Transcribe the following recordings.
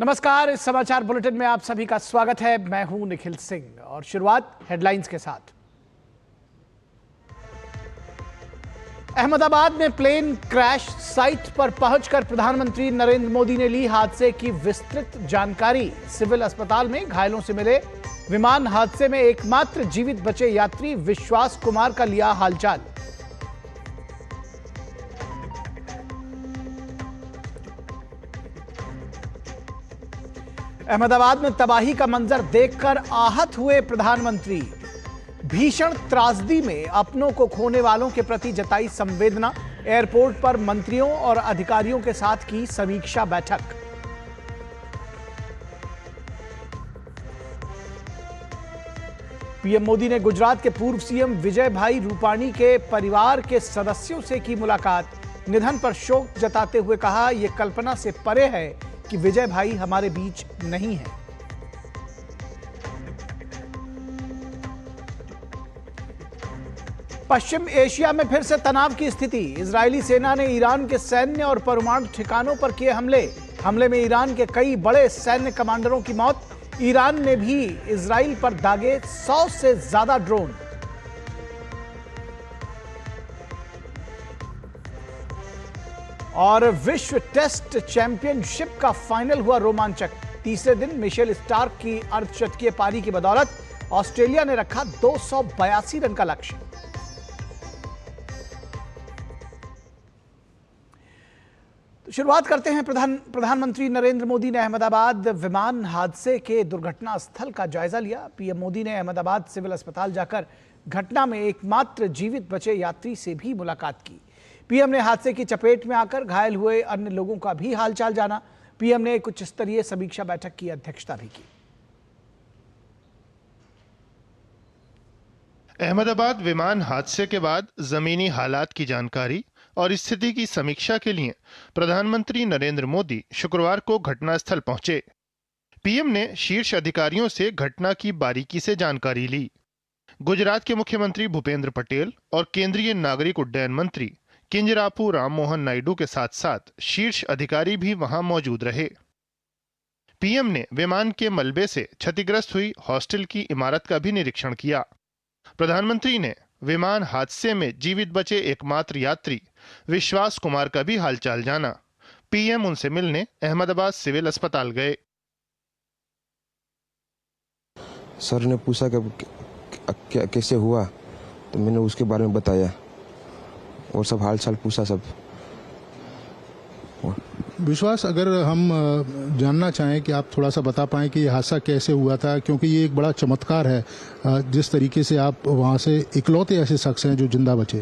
नमस्कार, इस समाचार बुलेटिन में आप सभी का स्वागत है। मैं हूं निखिल सिंह और शुरुआत हेडलाइंस के साथ। अहमदाबाद में प्लेन क्रैश साइट पर पहुंचकर प्रधानमंत्री नरेंद्र मोदी ने ली हादसे की विस्तृत जानकारी। सिविल अस्पताल में घायलों से मिले। विमान हादसे में एकमात्र जीवित बचे यात्री विश्वास कुमार का लिया हालचाल। अहमदाबाद में तबाही का मंजर देखकर आहत हुए प्रधानमंत्री। भीषण त्रासदी में अपनों को खोने वालों के प्रति जताई संवेदना। एयरपोर्ट पर मंत्रियों और अधिकारियों के साथ की समीक्षा बैठक। पीएम मोदी ने गुजरात के पूर्व सीएम विजय भाई रूपाणी के परिवार के सदस्यों से की मुलाकात। निधन पर शोक जताते हुए कहा, यह कल्पना से परे है कि विजय भाई हमारे बीच नहीं है। पश्चिम एशिया में फिर से तनाव की स्थिति। इजरायली सेना ने ईरान के सैन्य और परमाणु ठिकानों पर किए हमले में ईरान के कई बड़े सैन्य कमांडरों की मौत। ईरान ने भी इजराइल पर दागे 100 से ज्यादा ड्रोन। और विश्व टेस्ट चैंपियनशिप का फाइनल हुआ रोमांचक। तीसरे दिन मिशेल स्टार्क की अर्धशतकीय पारी की बदौलत ऑस्ट्रेलिया ने रखा 282 रन का लक्ष्य। तो शुरुआत करते हैं। प्रधानमंत्री नरेंद्र मोदी ने अहमदाबाद विमान हादसे के दुर्घटना स्थल का जायजा लिया। पीएम मोदी ने अहमदाबाद सिविल अस्पताल जाकर घटना में एकमात्र जीवित बचे यात्री से भी मुलाकात की। पीएम ने हादसे की चपेट में आकर घायल हुए अन्य लोगों का भी हालचाल जाना। पीएम ने एक उच्च स्तरीय समीक्षा बैठक की अध्यक्षता भी की। अहमदाबाद विमान हादसे के बाद जमीनी हालात की जानकारी और स्थिति की समीक्षा के लिए प्रधानमंत्री नरेंद्र मोदी शुक्रवार को घटनास्थल पहुंचे। पीएम ने शीर्ष अधिकारियों से घटना की बारीकी से जानकारी ली। गुजरात के मुख्यमंत्री भूपेंद्र पटेल और केंद्रीय नागरिक उड्डयन मंत्री किंजरापू राम मोहन नायडू के साथ साथ शीर्ष अधिकारी भी वहां मौजूद रहे। पीएम ने विमान के मलबे से क्षतिग्रस्त हुई हॉस्टल की इमारत का भी निरीक्षण किया। प्रधानमंत्री ने विमान हादसे में जीवित बचे एकमात्र यात्री विश्वास कुमार का भी हालचाल जाना। पीएम उनसे मिलने अहमदाबाद सिविल अस्पताल गए। सर ने पूछा कि कैसे हुआ, तो मैंने उसके बारे में बताया और सब हालचाल पूछा सब। विश्वास, अगर हम जानना चाहें कि आप थोड़ा सा बता पाएं कि ये हादसा कैसे हुआ था, क्योंकि ये एक बड़ा चमत्कार है जिस तरीके से आप वहाँ से इकलौते ऐसे शख्स हैं जो जिंदा बचे।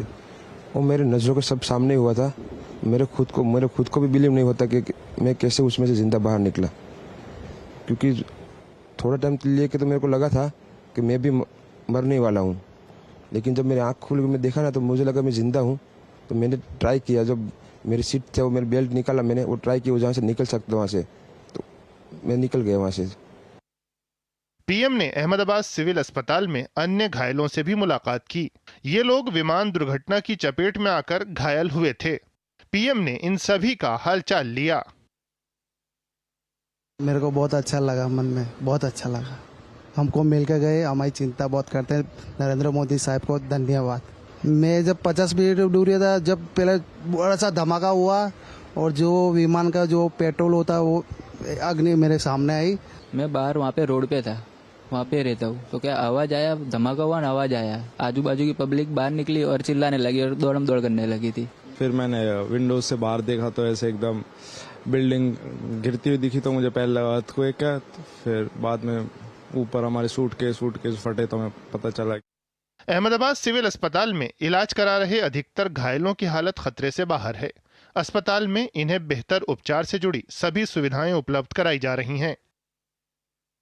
वो मेरे नज़रों के सब सामने हुआ था। मेरे खुद को भी बिलीव नहीं होता कि मैं कैसे उसमें से जिंदा बाहर निकला, क्योंकि थोड़ा टाइम लिए कि तो मेरे को लगा था कि मैं भी मरने वाला हूँ, लेकिन जब मेरी आँख खुल गई, मैं देखा ना, तो मुझे लगा मैं जिंदा हूँ। तो मैंने ट्राई किया, जब मेरी सीट थे वो मेरी बेल्ट निकाला, मैंने वो ट्राई किया जहाँ से निकल सकता वहाँ से, तो मैं निकल गया वहाँ से। पीएम ने अहमदाबाद सिविल अस्पताल में अन्य घायलों से भी मुलाकात की। ये लोग विमान दुर्घटना की चपेट में आकर घायल हुए थे। पीएम ने इन सभी का हालचाल लिया। मेरे को बहुत अच्छा लगा, मन में बहुत अच्छा लगा। हमको मिलकर गए, हमारी चिंता बहुत करते हैं। नरेंद्र मोदी साहब को धन्यवाद। मैं जब 50 मिनट दूर था, जब पहले बड़ा सा धमाका हुआ और जो विमान का जो पेट्रोल होता है वो अग्नि मेरे सामने आई। मैं बाहर वहाँ पे रोड पे था, वहाँ पे रहता हूँ, तो क्या आवाज़ आया, धमाका हुआ ना, आवाज़ आया, आजू बाजू की पब्लिक बाहर निकली और चिल्लाने लगी और दौड़म दौड़ करने लगी थी। फिर मैंने विंडोज से बाहर देखा तो ऐसे एकदम बिल्डिंग गिरती हुई दिखी, तो मुझे पहले लगा अर्थक्वेक है, फिर बाद में ऊपर हमारे सूटकेस फटे तो हमें पता चला। अहमदाबाद सिविल अस्पताल में इलाज करा रहे अधिकतर घायलों की हालत खतरे से बाहर है। अस्पताल में इन्हें बेहतर उपचार से जुड़ी सभी सुविधाएं उपलब्ध कराई जा रही हैं।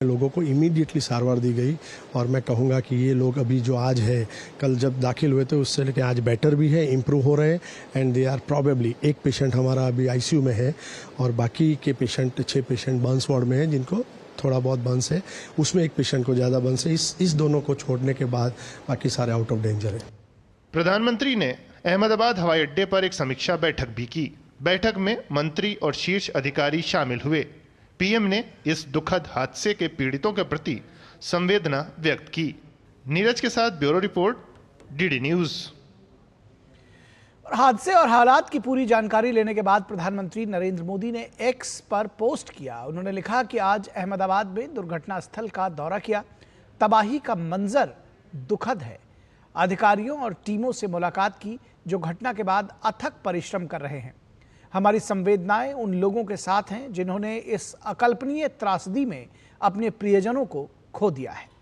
लोगों को इमीडिएटली सारवार दी गई और मैं कहूँगा कि ये लोग अभी जो आज है, कल जब दाखिल हुए थे उससे लेकर आज बेटर भी है, इम्प्रूव हो रहे हैं एंड दे आर प्रॉबेबली। एक पेशेंट हमारा अभी आईसीयू में है और बाकी के पेशेंट 6 पेशेंट बर्न्स वार्ड में हैं जिनको थोड़ा बहुत बर्न्स है, उसमें एक पेशेंट को ज़्यादा बर्न्स है। इस दोनों को छोड़ने के बाद बाकी सारे आउट ऑफ डेंजर है। प्रधानमंत्री ने अहमदाबाद हवाई अड्डे पर एक समीक्षा बैठक भी की। बैठक में मंत्री और शीर्ष अधिकारी शामिल हुए। पीएम ने इस दुखद हादसे के पीड़ितों के प्रति संवेदना व्यक्त की। नीरज के साथ ब्यूरो रिपोर्ट, डीडी न्यूज। हादसे और हालात की पूरी जानकारी लेने के बाद प्रधानमंत्री नरेंद्र मोदी ने एक्स पर पोस्ट किया। उन्होंने लिखा कि आज अहमदाबाद में दुर्घटना स्थल का दौरा किया। तबाही का मंजर दुखद है। अधिकारियों और टीमों से मुलाकात की जो घटना के बाद अथक परिश्रम कर रहे हैं। हमारी संवेदनाएं उन लोगों के साथ हैं जिन्होंने इस अकल्पनीय त्रासदी में अपने प्रियजनों को खो दिया है।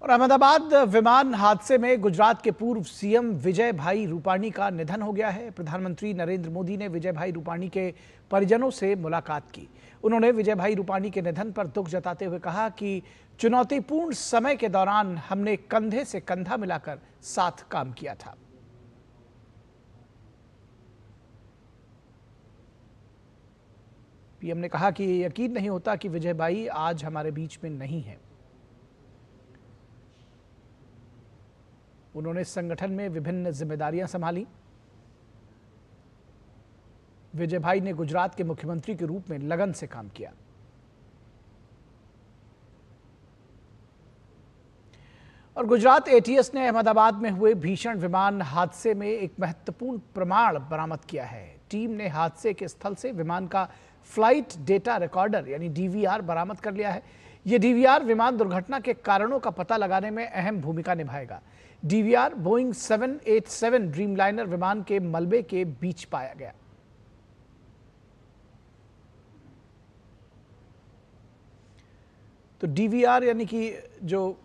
और अहमदाबाद विमान हादसे में गुजरात के पूर्व सीएम विजय भाई रूपाणी का निधन हो गया है। प्रधानमंत्री नरेंद्र मोदी ने विजय भाई रूपाणी के परिजनों से मुलाकात की। उन्होंने विजय भाई रूपाणी के निधन पर दुख जताते हुए कहा कि चुनौतीपूर्ण समय के दौरान हमने कंधे से कंधा मिलाकर साथ काम किया था। पीएम ने कहा कि यकीन नहीं होता कि विजय भाई आज हमारे बीच में नहीं है। उन्होंने संगठन में विभिन्न जिम्मेदारियां संभाली। विजय भाई ने गुजरात के मुख्यमंत्री के रूप में लगन से काम किया। और गुजरात एटीएस ने अहमदाबाद में हुए भीषण विमान हादसे में एक महत्वपूर्ण प्रमाण बरामद किया है। टीम ने हादसे के स्थल से विमान का फ्लाइट डेटा रिकॉर्डर यानी डीवीआर बरामद कर लिया है। यह डीवीआर विमान दुर्घटना के कारणों का पता लगाने में अहम भूमिका निभाएगा। डीवीआर बोइंग 787 ड्रीमलाइनर विमान के मलबे के बीच पाया गया। तो डीवीआर यानी कि जो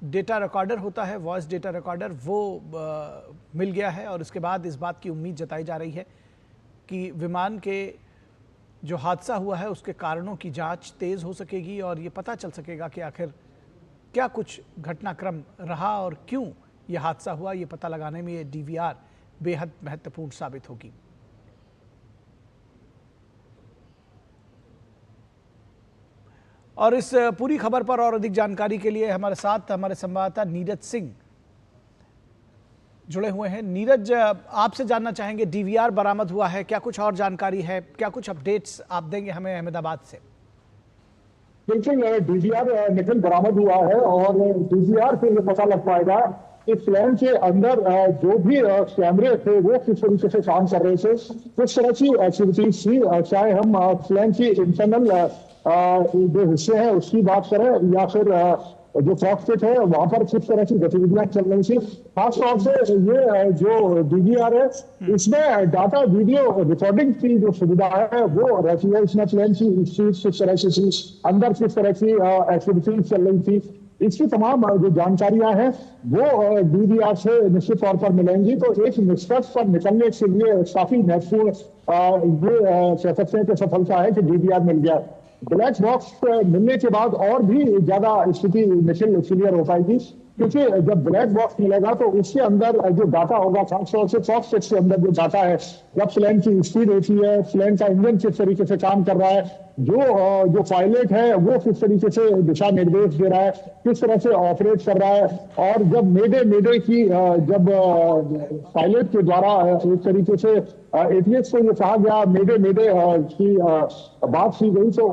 डेटा रिकॉर्डर होता है, वॉइस डेटा रिकॉर्डर, वो मिल गया है। और इसके बाद इस बात की उम्मीद जताई जा रही है कि विमान के जो हादसा हुआ है उसके कारणों की जांच तेज हो सकेगी और ये पता चल सकेगा कि आखिर क्या कुछ घटनाक्रम रहा और क्यों यह हादसा हुआ। ये पता लगाने में ये डीवीआर बेहद महत्वपूर्ण साबित होगी। और इस पूरी खबर पर और अधिक जानकारी के लिए हमारे साथ हमारे संवाददाता नीरज सिंह जुड़े हुए हैं। नीरज, आपसे जानना चाहेंगे, डीवीआर बरामद हुआ है, क्या कुछ और जानकारी है, क्या कुछ अपडेट्स आप देंगे हमें अहमदाबाद से? बिल्कुल, डीवीआर निकल बरामद हुआ है और डीवीआर से ये पता लग पाएगा इस प्लेन के अंदर जो भी कैमरे थे वो किस तरीके से काम कर रहे थे, किस तरह की एक्टिविटीज थी, चाहे हम प्लेन की इंटरनल जो हिस्से हैं उसकी बात करें या फिर जो कॉकपिट है वहां पर किस तरह की गतिविधियां चल रही थी। खासतौर से ये जो डीवीआर है इसमें डाटा वीडियो रिकॉर्डिंग की जो सुविधा है वो रहती है। इसमें प्लेन की किस तरह की थी, अंदर किस तरह की एक्टिविटीज चल रही थी, इसकी तमाम जो जानकारियां हैं वो डीवीआर से निश्चित तौर पर मिलेंगी। तो एक निष्कर्ष पर निकलने के लिए काफी महत्वपूर्ण ये कह सकते हैं कि सफलता है कि डीवीआर मिल गया। ब्लैक बॉक्स मिलने के बाद और भी ज्यादा स्थिति निश्चित क्लियर हो पाएगी, क्योंकि जब ब्लैक बॉक्स मिलेगा तो उसके अंदर जो डाटा होगा, खासतौर से कॉकपिट के अंदर जो डाटा है, जब प्लेन की स्पीड होती है, प्लेन का इंजन किस तरीके से काम कर रहा है, जो पायलट है वो किस तरीके से दिशा निर्देश दे रहा है, किस तरह से ऑपरेट कर रहा है, और जब मेडे की जब पायलट के द्वारा एक तरीके से एटीएस को ये कहा गया मेडे की बात की गई, तो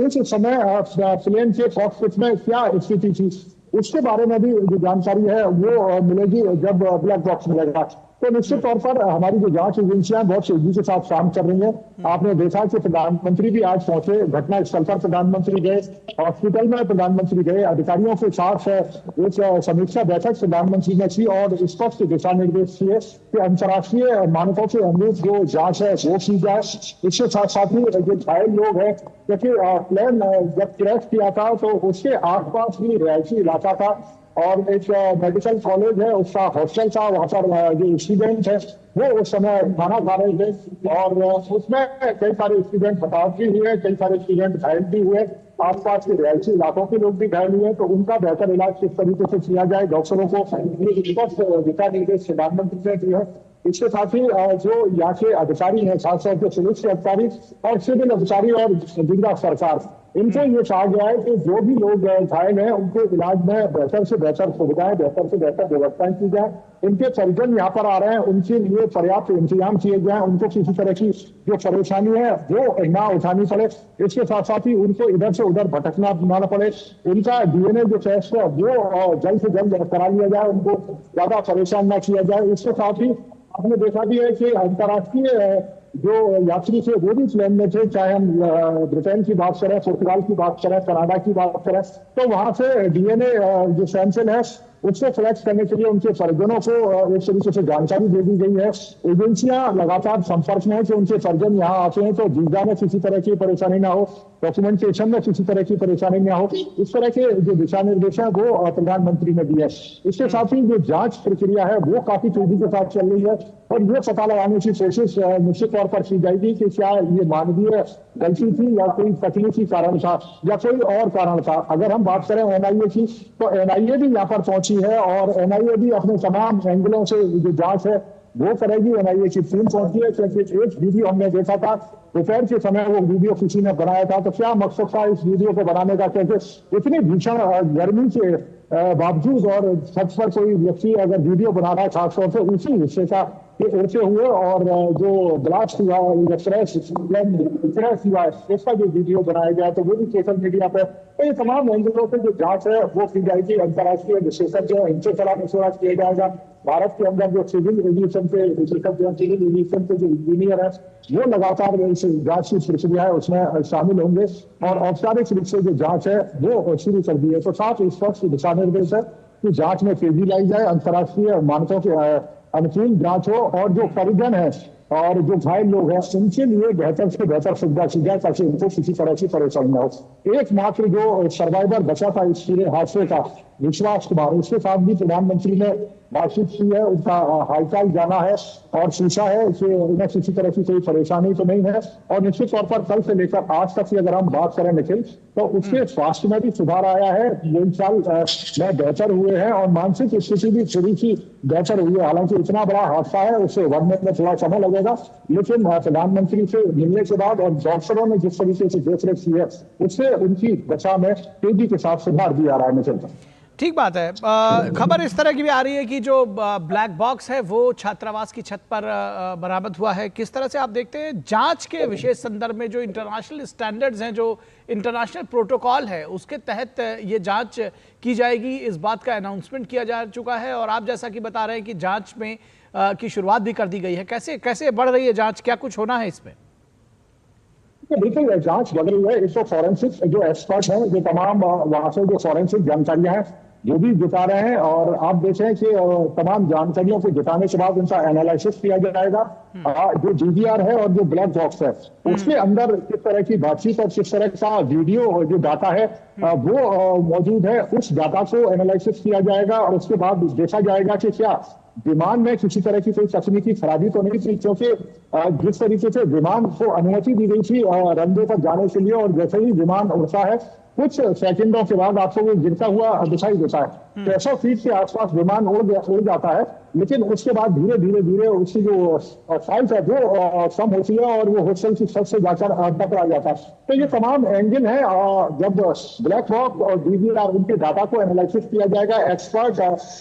उस समय प्लेन के कॉकपिट में क्या स्थिति थी उसके बारे में भी जो जानकारी है वो मिलेगी जब ब्लैक बॉक्स मिलेगा। तो निश्चित तौर पर हमारी जो जांच एजेंसियां बहुत तेजी के साथ काम कर रही हैं। आपने देखा कि प्रधानमंत्री भी आज पहुंचे घटना स्थल पर, प्रधानमंत्री गए हॉस्पिटल में, प्रधानमंत्री गए अधिकारियों के साथ एक समीक्षा बैठक प्रधानमंत्री ने की और स्पष्ट दिशा निर्देश दिए कि अंतर्राष्ट्रीय मानकों के अनुरूप जो जांच है वो की जाए। इसके साथ साथ ही जो घायल लोग हैं, क्योंकि प्लेन जब क्रैश किया था तो उसके आसपास भी रिहायशी इलाका था, और एक मेडिकल कॉलेज है, उसका हॉस्टल था, वहाँ पर जो स्टूडेंट है वो उस समय खाना खा रहे थे और उसमें कई सारे स्टूडेंट हताहत भी हुए, कई सारे स्टूडेंट घायल भी हुए, आसपास के रिहायशी इलाकों के लोग भी घायल हुए। तो उनका बेहतर इलाज किस तरीके से किया जाए, डॉक्टरों को दिशा निर्देश प्रधानमंत्री ने दिए हैं। इसके साथ ही जो यहाँ के अधिकारी हैं, खासतौर पर पुलिस के अधिकारी और सिविल अधिकारी और जिला सरकार, इनको ये कहा गया है कि जो भी लोग घायल हैं उनको इलाज में बेहतर से बेहतर सुविधाएं, बेहतर से बेहतर व्यवस्थाएं की जाए। इनके परिजन यहाँ पर आ रहे हैं, उनके लिए पर्याप्त इंतजाम किए जाए, उनको किसी तरह की जो परेशानी है वो ना उठानी पड़े। इसके साथ साथ ही उनको इधर से उधर भटकना ना पड़े। उनका डीएनए जो टेस्ट है वो जल्द से जल्द करा लिया जाए, उनको ज्यादा परेशान ना किया जाए। इसके साथ ही आपने देखा भी है कि अंतर्राष्ट्रीय जो यात्री थे वो भी प्लेन में थे, चाहे हम ब्रिटेन की बात करें, पुर्तगाल की बात करें, कनाडा की बात करें, तो वहां से डीएनए जो सैंपल है उसको कलेक्ट करने के लिए उनके परिजनों को एक तरीके से जानकारी दे दी गई है। एजेंसियां लगातार संपर्क में है कि उनके परिजन यहाँ आते हैं तो वीजा में किसी तरह की परेशानी ना हो, डॉक्यूमेंटेशन में किसी तरह की परेशानी ना हो। इस तरह के जो दिशा निर्देश है वो प्रधानमंत्री ने दिए। इसके साथ ही जो जांच प्रक्रिया है वो काफी तेजी के साथ चल रही है और ये पता लगाने की कोशिश निश्चित तौर पर की जाएगी कि क्या ये मानवीय गलती थी या कोई तकनीकी कारण था या कोई और कारण था। अगर हम बात करें एनआईए की, तो एनआईए भी यहाँ पर पहुंची है और एनआईए भी अपने तमाम एंगलों से जो जांच है वो करेगी। एनआईए की टीम पहुंची है क्योंकि एक वीडियो हमने देखा था, दोपहर के समय वो वीडियो किसी ने बनाया था, तो क्या मकसद था इस वीडियो को बनाने का, क्योंकि इतनी भीषण गर्मी के बावजूद और छत पर कोई व्यक्ति अगर वीडियो बना रहा है खासतौर से उसी हिस्से का उड़ते हुए और जो ब्लास्ट हुआ, क्रैश हुआ, इसका जो वीडियो बनाया गया तो वो भी सोशल मीडिया पर। तो ये तमाम एंगलों से जो जांच है वो की जाएगी। अंतर्राष्ट्रीय विशेषज्ञ इनसे सलाह मशवरा किया जाएगा। भारत के अंदर जो सिविल एविएशन के विशेषज्ञ, सिविल एविएशन के जो इंजीनियर है वो लगातार इस जांच की प्रक्रिया है उसमें शामिल होंगे और औपचारिक रूप से जो जांच है वो शुरू कर दी है। तो साफ स्पष्ट दिशा निर्देश है कि जांच में तेजी लाई जाए, अंतर्राष्ट्रीय मानकों के अनुकूल जांच हो और जो परिजन है और जो घायल लोग हैं उनके लिए बेहतर से बेहतर सुविधा की जाए ताकि उनको किसी तरह की परेशानी न हो। एकमात्र जो सर्वाइवर बचा था इस पूरे हादसे का, विश्वास कुमार, उसके साथ भी प्रधानमंत्री ने बातचीत की है, उनका हालचाल जाना है और पूछा है कि उन्हें किसी तरह की कोई परेशानी तो नहीं है। और निश्चित तौर पर कल से लेकर आज तक की अगर हम बात करें निखिल, तो उसके स्वास्थ्य में भी सुधार आया है, 2 साल में बेहतर हुए हैं और मानसिक स्थिति भी थोड़ी सी बेहतर हुई है। हालांकि इतना बड़ा हादसा है उसे उभरने में थोड़ा समय लगेगा, लेकिन प्रधानमंत्री से मिलने के बाद और डॉक्टरों ने जिस तरीके से देखरेख की है उससे उनकी दशा में तेजी के साथ सुधार भी आ रहा है। निखिल, ठीक बात है। खबर इस तरह की भी आ रही है कि जो ब्लैक बॉक्स है वो छात्रावास की छत पर बरामद हुआ है। किस तरह से आप देखते हैं जांच के विशेष संदर्भ में, जो इंटरनेशनल स्टैंडर्ड्स हैं, जो इंटरनेशनल प्रोटोकॉल है उसके तहत ये जांच की जाएगी, इस बात का अनाउंसमेंट किया जा चुका है और आप जैसा कि बता रहे हैं कि जांच में की शुरुआत भी कर दी गई है। कैसे कैसे बढ़ रही है जांच, क्या कुछ होना है इसमें? बिल्कुल जांच बढ़ रही है। इसको फॉरेंसिक जो एक्सपर्ट हैं, जो तमाम वहां से जो फॉरेंसिक जानकारियां हैं जो भी जुटा रहे हैं और आप देखें कि तमाम जानकारियों को जुटाने के बाद उनका एनालिसिस किया जाएगा। जो डीवीआर है और जो ब्लैक बॉक्स है उसके अंदर किस तरह की बातचीत और किस तरह का वीडियो जो डाटा है वो मौजूद है, उस डाटा को एनालिसिस किया जाएगा और उसके बाद देखा जाएगा कि क्या विमान में किसी तरह की कोई तकनीकी खराबी तो नहीं थी, क्योंकि जिस तरीके से विमान को अनुमति दी गई थी रनवे पर जाने के लिए और जैसे ही विमान उड़ता है कुछ सेकंडों के बाद आपको वो गिरता हुआ दिखाई देता है। 600 फीट के आसपास विमान उड़ जाता है, लेकिन उसके बाद धीरे धीरे उसकी जो साइज है वो कम होती है और वो होटल की छत से जाकर टकरा जाता है। तो ये तमाम एंजिन है। जब ब्लैक बॉक्स और डीवीआर उनके डाटा को एनालिसिस किया जाएगा, एक्सपर्ट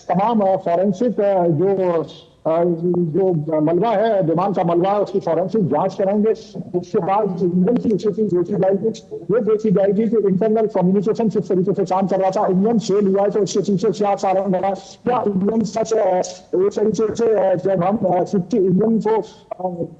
तमाम फॉरेंसिक जो मलबा है, विमान का मलबा है, उसकी फॉरेंसिक जांच करेंगे। उसके बाद इंजन की स्थिति देखी जाएगी, ये देखी जाएगी कि इंटरनल कम्युनिकेशन किस तरीके से काम कर रहा था, इंजन फेल हुआ है तो उसके पीछे क्या कारण बना, क्या इंजन सच एक तरीके से जब हम इंजन को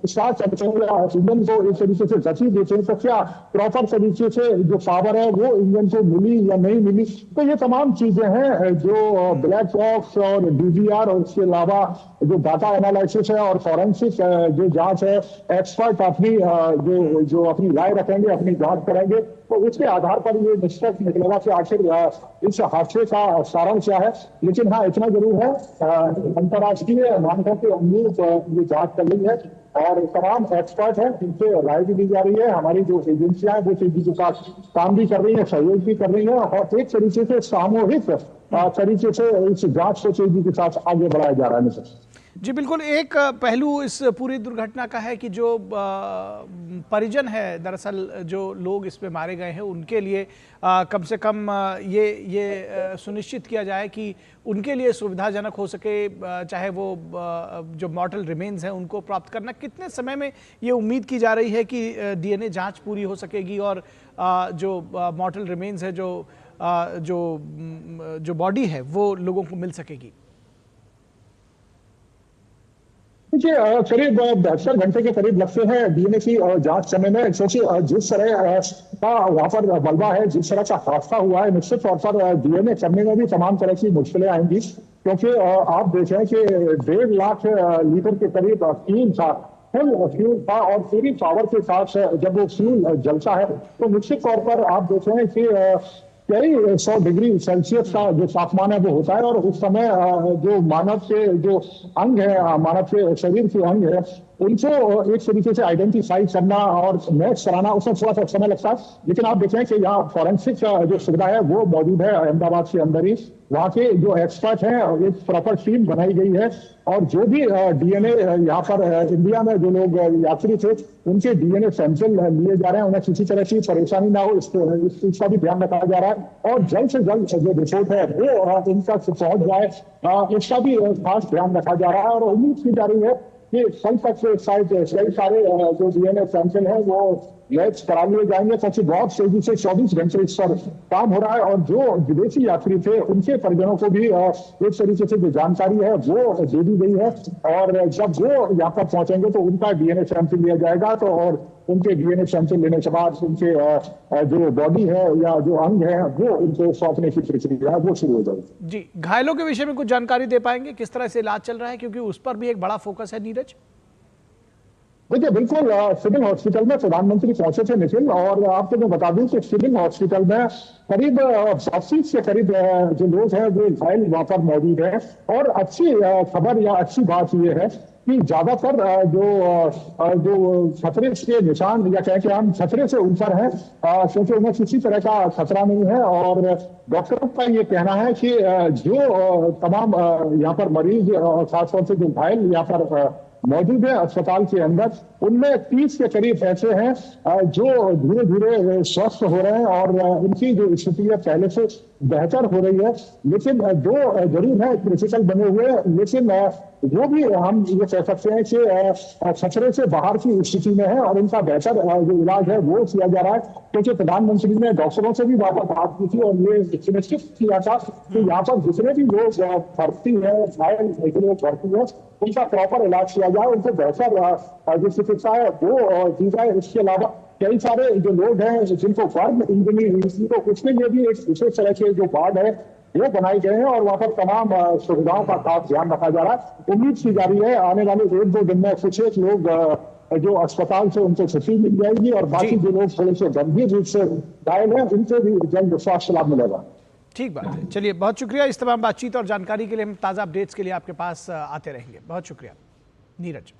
स्टार्ट करते हैं, इंजन को एक तरीके से गति देते हैं तो क्या प्रॉपर तरीके से जो पावर है वो इंजन को मिली या नहीं मिली। तो ये तमाम चीजें हैं जो ब्लैक बॉक्स और डीवीआर और उसके अलावा जो डाटा एनालिसिस है और फॉरेंसिक जो जांच है, एक्सपर्ट अपनी जो अपनी राय रखेंगे, अपनी जांच करेंगे, तो उसके आधार पर ये निष्कर्ष निकलेगा कि आखिर इस हादसे का सारांश क्या है। लेकिन हाँ, इतना जरूर है, अंतर्राष्ट्रीय मानकों के अनुरूप ये जांच चल रही है और तमाम एक्सपर्ट हैं, इनसे राय भी दी जा रही है। हमारी जो एजेंसियां हैं वो तेजी के साथ काम भी कर रही है, सहयोग भी कर रही है और एक तरीके से सामूहिक तरीके से इस जांच को तेजी के साथ आगे बढ़ाया जा रहा है। जी बिल्कुल, एक पहलू इस पूरी दुर्घटना का है कि जो परिजन है, दरअसल जो लोग इसमें मारे गए हैं उनके लिए कम से कम ये सुनिश्चित किया जाए कि उनके लिए सुविधाजनक हो सके, चाहे वो जो मॉर्टल रिमेन्स हैं उनको प्राप्त करना। कितने समय में ये उम्मीद की जा रही है कि डीएनए जांच पूरी हो सकेगी और जो मॉर्टल रिमेन्स है, जो बॉडी है, वो लोगों को मिल सकेगी? देखिए, करीब 72 घंटे के करीब लगते हैं डीएनए की जांच करने में, क्योंकि जिस तरह का वहां पर मलबा है, जिस तरह का हादसा हुआ है, निश्चित तौर पर डीएनए करने में भी तमाम तरह की मुश्किलें आएंगी। क्योंकि आप देखें कि 1.5 लाख लीटर के करीब फ्यूल था, फुल फ्यूल था, और पूरी पावर के साथ जब वो फ्यूल जलता है तो निश्चित तौर पर आप देखें कि कई 100 डिग्री सेल्सियस का जो तापमान है वो होता है। और उस समय जो मानव के जो अंग है, मानव के शरीर के अंग है, उनको एक तरीके से आइडेंटिफाई करना और मैच कराना, उसमें थोड़ा सा समय लगता है। लेकिन आप देखें कि यहाँ फॉरेंसिक जो सुविधा है वो मौजूद है अहमदाबाद के अंदर ही। वहाँ के जो एक्सपर्ट हैं, एक प्रॉपर टीम बनाई गई है और जो भी डीएनए यहाँ पर इंडिया में जो लोग यात्री थे उनके डीएनए सैंपल लिए जा रहे हैं, उन्हें किसी तरह की परेशानी ना हो, इस चीज का भी ध्यान रखा जा रहा है। और जल्द से जल्द जो रिपोर्ट है वो इनका पहुंच जाए, इसका भी खास ध्यान रखा जा रहा है। और उम्मीद की जा रही है कि कल तक शायद कई सारे जो डीएनए सैंपल है वो मैच करा लिए जाएंगे, क्योंकि बहुत तेजी से 24 घंटे इस पर काम हो रहा है। और जो विदेशी यात्री थे उनके परिजनों को भी एक तरीके से जो जानकारी है वो दे दी गई है, और जब वो यहाँ पर पहुंचेंगे तो उनका डीएनए सैंपल लिया जाएगा। तो और उनके डीएनए सैंपल लेने के बाद उनके जो बॉडी है या जो अंग है वो उनको सौंपने की प्रक्रिया वो शुरू हो जाएगी। जी, घायलों के विषय में कुछ जानकारी दे पाएंगे, किस तरह से इलाज चल रहा है, क्योंकि उस पर भी एक बड़ा फोकस है नीरज? देखिए, बिल्कुल सिविल हॉस्पिटल में प्रधानमंत्री पहुंचे थे निखिल, और आपको मैं बता दूं कि सिविल हॉस्पिटल में करीब 80 से करीब जो लोग हैं वो घायल वहां पर मौजूद है। और अच्छी खबर या अच्छी बात यह है कि ज्यादातर जो खतरे के निशान या कहें कि हम खतरे से ऊपर है, क्योंकि उन्हें किसी तरह का खतरा नहीं है। और डॉक्टरों का ये कहना है कि जो तमाम यहाँ पर मरीज और खासतौर से जो घायल यहाँ पर मौजूद है अस्पताल के अंदर, उनमें 30 के करीब ऐसे हैं जो धीरे धीरे स्वस्थ हो रहे हैं और उनकी जो स्थिति है पहले से बेहतर हो रही है। लेकिन दो जरूर है क्रिटिकल बने हुए, लेकिन वो भी हम ये कह सकते हैं कि खतरे से बाहर की स्थिति में है और उनका बेहतर जो इलाज है वो किया जा रहा है। क्योंकि प्रधानमंत्री ने डॉक्टरों से भी वहां पर बात की थी और ये सुनिश्चित किया था कि यहाँ पर जितने भी लोग भर्ती है, घायल लोग भर्ती है, उनका प्रॉपर इलाज किया जाए, उनको बेहतर जो चिकित्सा है वो दी जाए। इसके अलावा कई सारे जो लोग हैं जिनको बर्न इंजरी हुई थी, तो उसके लिए भी एक विशेष तरह के जो वार्ड है वो बनाए गए हैं और वहाँ पर तमाम सुविधाओं का खास ध्यान रखा जा रहा है। उम्मीद की जा रही है आने वाले 1-2 दिन में कुछ एक लोग जो अस्पताल से उनको छुट्टी मिल जाएगी और बाकी जो लोग थोड़े से गंभीर रूप से घायल हैं उनको भी जल्द स्वास्थ्य लाभ मिलेगा। ठीक बात है, चलिए बहुत शुक्रिया इस तमाम बातचीत और जानकारी के लिए। हम ताज़ा अपडेट्स के लिए आपके पास आते रहेंगे। बहुत शुक्रिया नीरज।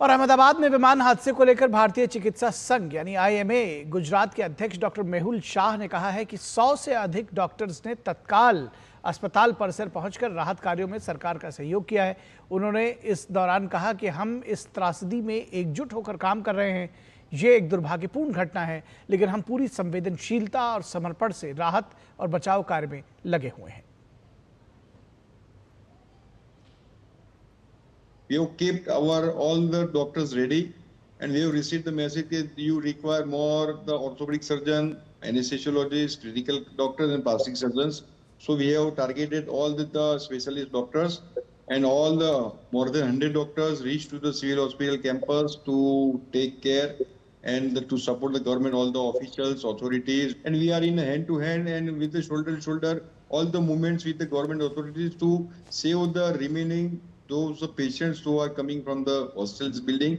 और अहमदाबाद में विमान हादसे को लेकर भारतीय चिकित्सा संघ यानी आईएमए गुजरात के अध्यक्ष डॉक्टर मेहुल शाह ने कहा है कि 100 से अधिक डॉक्टर्स ने तत्काल अस्पताल परिसर पहुंचकर राहत कार्यों में सरकार का सहयोग किया है। उन्होंने इस दौरान कहा कि हम इस त्रासदी में एकजुट होकर काम कर रहे हैं। ये एक दुर्भाग्यपूर्ण घटना है, लेकिन हम पूरी संवेदनशीलता और समर्पण से राहत और बचाव कार्य में लगे हुए हैं। We have kept all the doctors ready, and we have received the message that you require more the orthopedic surgeon, anesthesiologists, critical doctors, and plastic surgeons. So we have targeted all the specialist doctors, and all the more than 100 doctors reached to the civil hospital campus to take care and to support the government, all the officials, authorities, and we are in hand to hand and with the shoulder to shoulder all the movements with the government authorities to save the remaining those patients who are coming from the hostels building.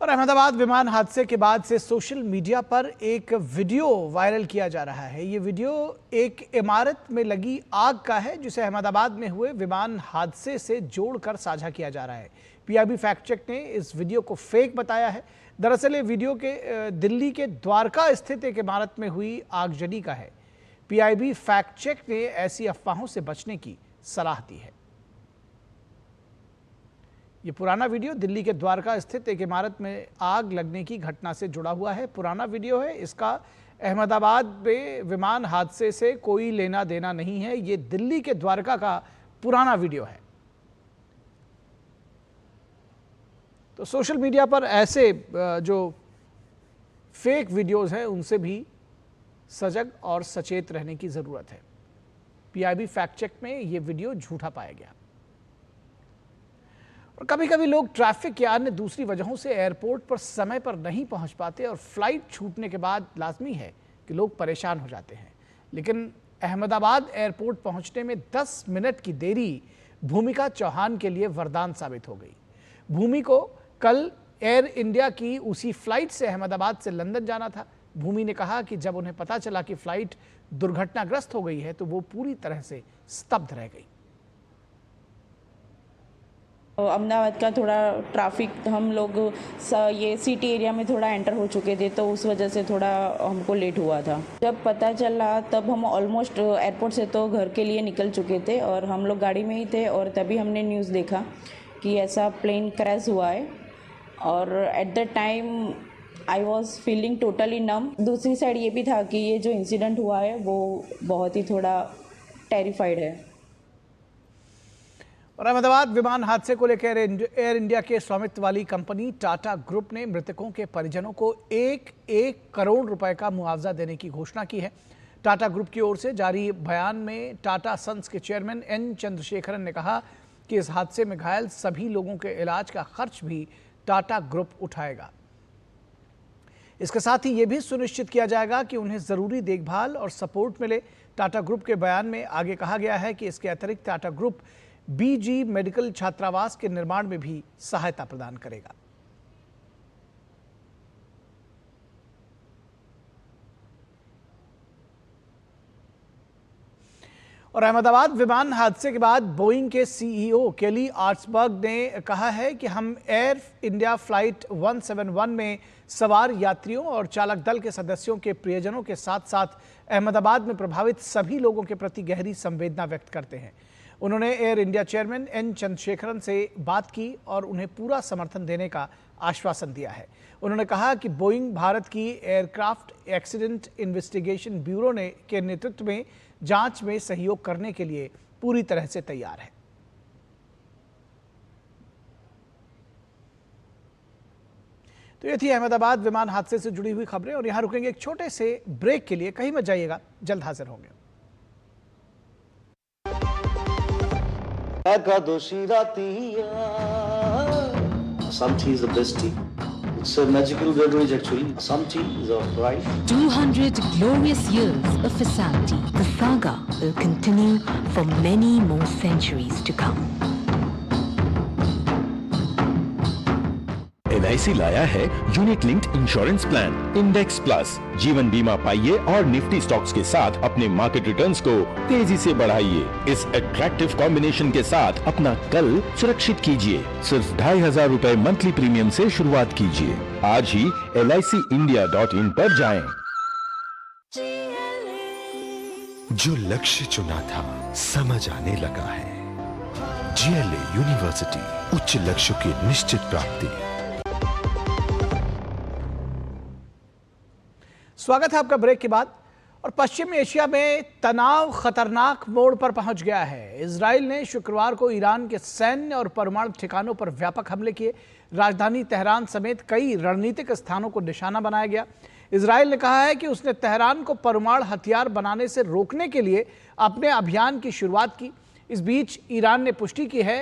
और अहमदाबाद विमान हादसे के बाद से social media पर एक video viral किया जा रहा है। ये वीडियो एक इमारत में लगी आग का है, जिसे अहमदाबाद में हुए विमान हादसे से जोड़कर साझा किया जा रहा है। पीआईबी फैक्ट चेक ने इस वीडियो को फेक बताया है। दरअसल ये वीडियो के दिल्ली के द्वारका स्थित एक इमारत में हुई आगजनी का है। पीआईबी फैक्ट चेक ने ऐसी अफवाहों से बचने की सलाह दी है। ये पुराना वीडियो दिल्ली के द्वारका स्थित एक इमारत में आग लगने की घटना से जुड़ा हुआ है। पुराना वीडियो है, इसका अहमदाबाद में विमान हादसे से कोई लेना देना नहीं है। ये दिल्ली के द्वारका का पुराना वीडियो है। तो सोशल मीडिया पर ऐसे जो फेक वीडियोस हैं उनसे भी सजग और सचेत रहने की जरूरत है। पीआईबी फैक्ट चेक में ये वीडियो झूठा पाया गया। और कभी कभी लोग ट्रैफिक या अन्य दूसरी वजहों से एयरपोर्ट पर समय पर नहीं पहुंच पाते और फ्लाइट छूटने के बाद लाजमी है कि लोग परेशान हो जाते हैं। लेकिन अहमदाबाद एयरपोर्ट पहुंचने में 10 मिनट की देरी भूमिका चौहान के लिए वरदान साबित हो गई। भूमि को कल एयर इंडिया की उसी फ्लाइट से अहमदाबाद से लंदन जाना था। भूमि ने कहा कि जब उन्हें पता चला कि फ्लाइट दुर्घटनाग्रस्त हो गई है तो वो पूरी तरह से स्तब्ध रह गई। अहमदाबाद का थोड़ा ट्रैफिक, हम लोग ये सिटी एरिया में थोड़ा एंटर हो चुके थे तो उस वजह से थोड़ा हमको लेट हुआ था। जब पता चला तब हम ऑलमोस्ट एयरपोर्ट से तो घर के लिए निकल चुके थे और हम लोग गाड़ी में ही थे और तभी हमने न्यूज़ देखा कि ऐसा प्लेन क्रैश हुआ है। और at the time I was feeling totally numb. दूसरी साइड ये भी था कि ये जो इंसिडेंट हुआ है वो बहुत ही थोड़ा टेरिफाइड है। और अहमदाबाद विमान हादसे को लेकर एयर इंडिया के स्वामित्व वाली कंपनी टाटा ग्रुप ने मृतकों के परिजनों को 1 करोड़ रुपए का मुआवजा देने की घोषणा की है। टाटा ग्रुप की ओर से जारी बयान में टाटा सन्स के चेयरमैन एन चंद्रशेखरन ने कहा कि इस हादसे में घायल सभी लोगों के इलाज का खर्च भी टाटा ग्रुप उठाएगा। इसके साथ ही यह भी सुनिश्चित किया जाएगा कि उन्हें जरूरी देखभाल और सपोर्ट मिले। टाटा ग्रुप के बयान में आगे कहा गया है कि इसके अतिरिक्त टाटा ग्रुप बीजी मेडिकल छात्रावास के निर्माण में भी सहायता प्रदान करेगा। और अहमदाबाद विमान हादसे के बाद बोइंग के सीईओ केली आर्ट्सबर्ग ने कहा है कि हम एयर इंडिया फ्लाइट 171 में सवार यात्रियों और चालक दल के सदस्यों के प्रियजनों के साथ साथ अहमदाबाद में प्रभावित सभी लोगों के प्रति गहरी संवेदना व्यक्त करते हैं। उन्होंने Air India chairman N Chandrasekaran से बात की और उन्हें पूरा समर्थन देने का आश्वासन दिया है। उन्होंने कहा कि बोइंग भारत की एयरक्राफ्ट एक्सीडेंट इन्वेस्टिगेशन ब्यूरो के नेतृत्व में जांच में सहयोग करने के लिए पूरी तरह से तैयार है। तो ये थी अहमदाबाद विमान हादसे से जुड़ी हुई खबरें और यहां रुकेंगे एक छोटे से ब्रेक के लिए। कहीं मत जाइएगा, जल्द हाजिर होंगे। एकादशी रातिया Assam tea is the best tea. It's a magical beverage actually. Assam tea is of right. 200 glorious years of Assam tea. The saga will continue for many more centuries to come. LIC लाया है unit linked insurance plan index plus. जीवन बीमा पाइए और Nifty stocks के साथ अपने market returns को तेजी से बढ़ाइए। इस अट्रैक्टिव कॉम्बिनेशन के साथ अपना कल सुरक्षित कीजिए। सिर्फ 2500 रुपए मंथली प्रीमियम से शुरुआत कीजिए। आज ही LICindia.in पर जाएं। जो लक्ष्य चुना था समझ आने लगा है। GLA यूनिवर्सिटी, उच्च लक्ष्य की निश्चित प्राप्ति। स्वागत है आपका ब्रेक के बाद। और पश्चिम एशिया में तनाव खतरनाक मोड़ पर पहुंच गया है। इजराइल ने शुक्रवार को ईरान के सैन्य और परमाणु ठिकानों पर व्यापक हमले किए। राजधानी तेहरान समेत कई रणनीतिक स्थानों को निशाना बनाया गया। इजराइल ने कहा है कि उसने तेहरान को परमाणु हथियार बनाने से रोकने के लिए अपने अभियान की शुरुआत की। इस बीच ईरान ने पुष्टि की है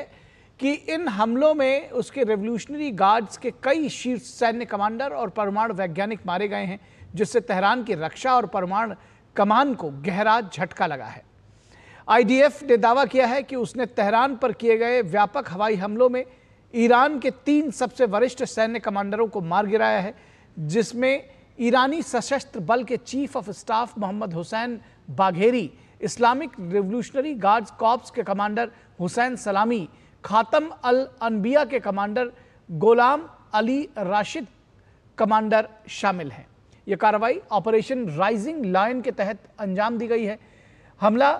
कि इन हमलों में उसके रेवोल्यूशनरी गार्ड्स के कई शीर्ष सैन्य कमांडर और परमाणु वैज्ञानिक मारे गए हैं, जिससे तेहरान की रक्षा और परमाणु कमान को गहरा झटका लगा है। आईडीएफ ने दावा किया है कि उसने तेहरान पर किए गए व्यापक हवाई हमलों में ईरान के 3 सबसे वरिष्ठ सैन्य कमांडरों को मार गिराया है, जिसमें ईरानी सशस्त्र बल के chief of staff Mohammad Hossein Bagheri, Islamic Revolutionary Guards Corps के commander Hossein Salami, Khatam al Anbiya के commander Gholam Ali Rashid commander शामिल हैं। यह कार्रवाई ऑपरेशन राइजिंग लायन के तहत अंजाम दी गई है। हमला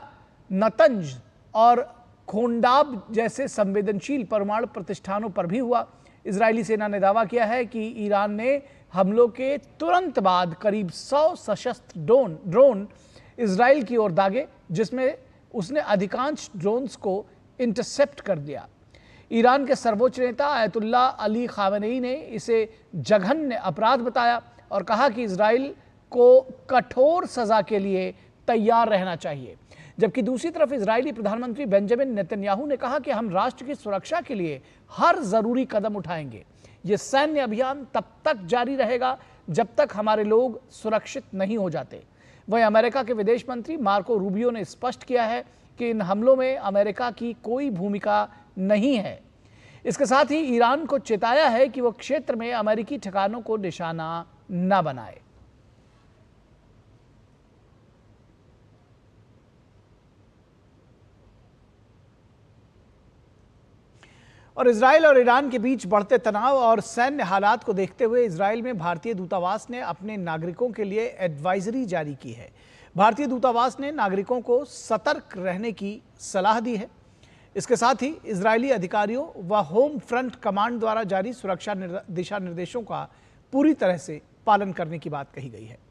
नतंज और खोंडाब जैसे संवेदनशील परमाणु प्रतिष्ठानों पर भी हुआ। इजरायली सेना ने दावा किया है कि ईरान ने हमलों के तुरंत बाद करीब 100 सशस्त्र ड्रोन इजराइल की ओर दागे, जिसमें उसने अधिकांश ड्रोन्स को इंटरसेप्ट कर दिया। ईरान के सर्वोच्च नेता आयतुल्ला अली खामेनेई ने इसे जघन्य अपराध बताया और कहा कि इजराइल को कठोर सजा के लिए तैयार रहना चाहिए। जबकि दूसरी तरफ इजरायली प्रधानमंत्री बेंजामिन नेतन्याहू ने कहा कि हम राष्ट्र की सुरक्षा के लिए हर जरूरी कदम उठाएंगे। यह सैन्य अभियान तब तक जारी रहेगा जब तक हमारे लोग सुरक्षित नहीं हो जाते। वहीं अमेरिका के विदेश मंत्री मार्को रूबियो ने स्पष्ट किया है कि इन हमलों में अमेरिका की कोई भूमिका नहीं है। इसके साथ ही ईरान को चेताया है कि वो क्षेत्र में अमेरिकी ठिकानों को निशाना न बनाए। और इजराइल और ईरान के बीच बढ़ते तनाव और सैन्य हालात को देखते हुए इजराइल में भारतीय दूतावास ने अपने नागरिकों के लिए एडवाइजरी जारी की है। भारतीय दूतावास ने नागरिकों को सतर्क रहने की सलाह दी है। इसके साथ ही इजरायली अधिकारियों व होम फ्रंट कमांड द्वारा जारी सुरक्षा दिशा निर्देशों का पूरी तरह से पालन करने की बात कही गई है।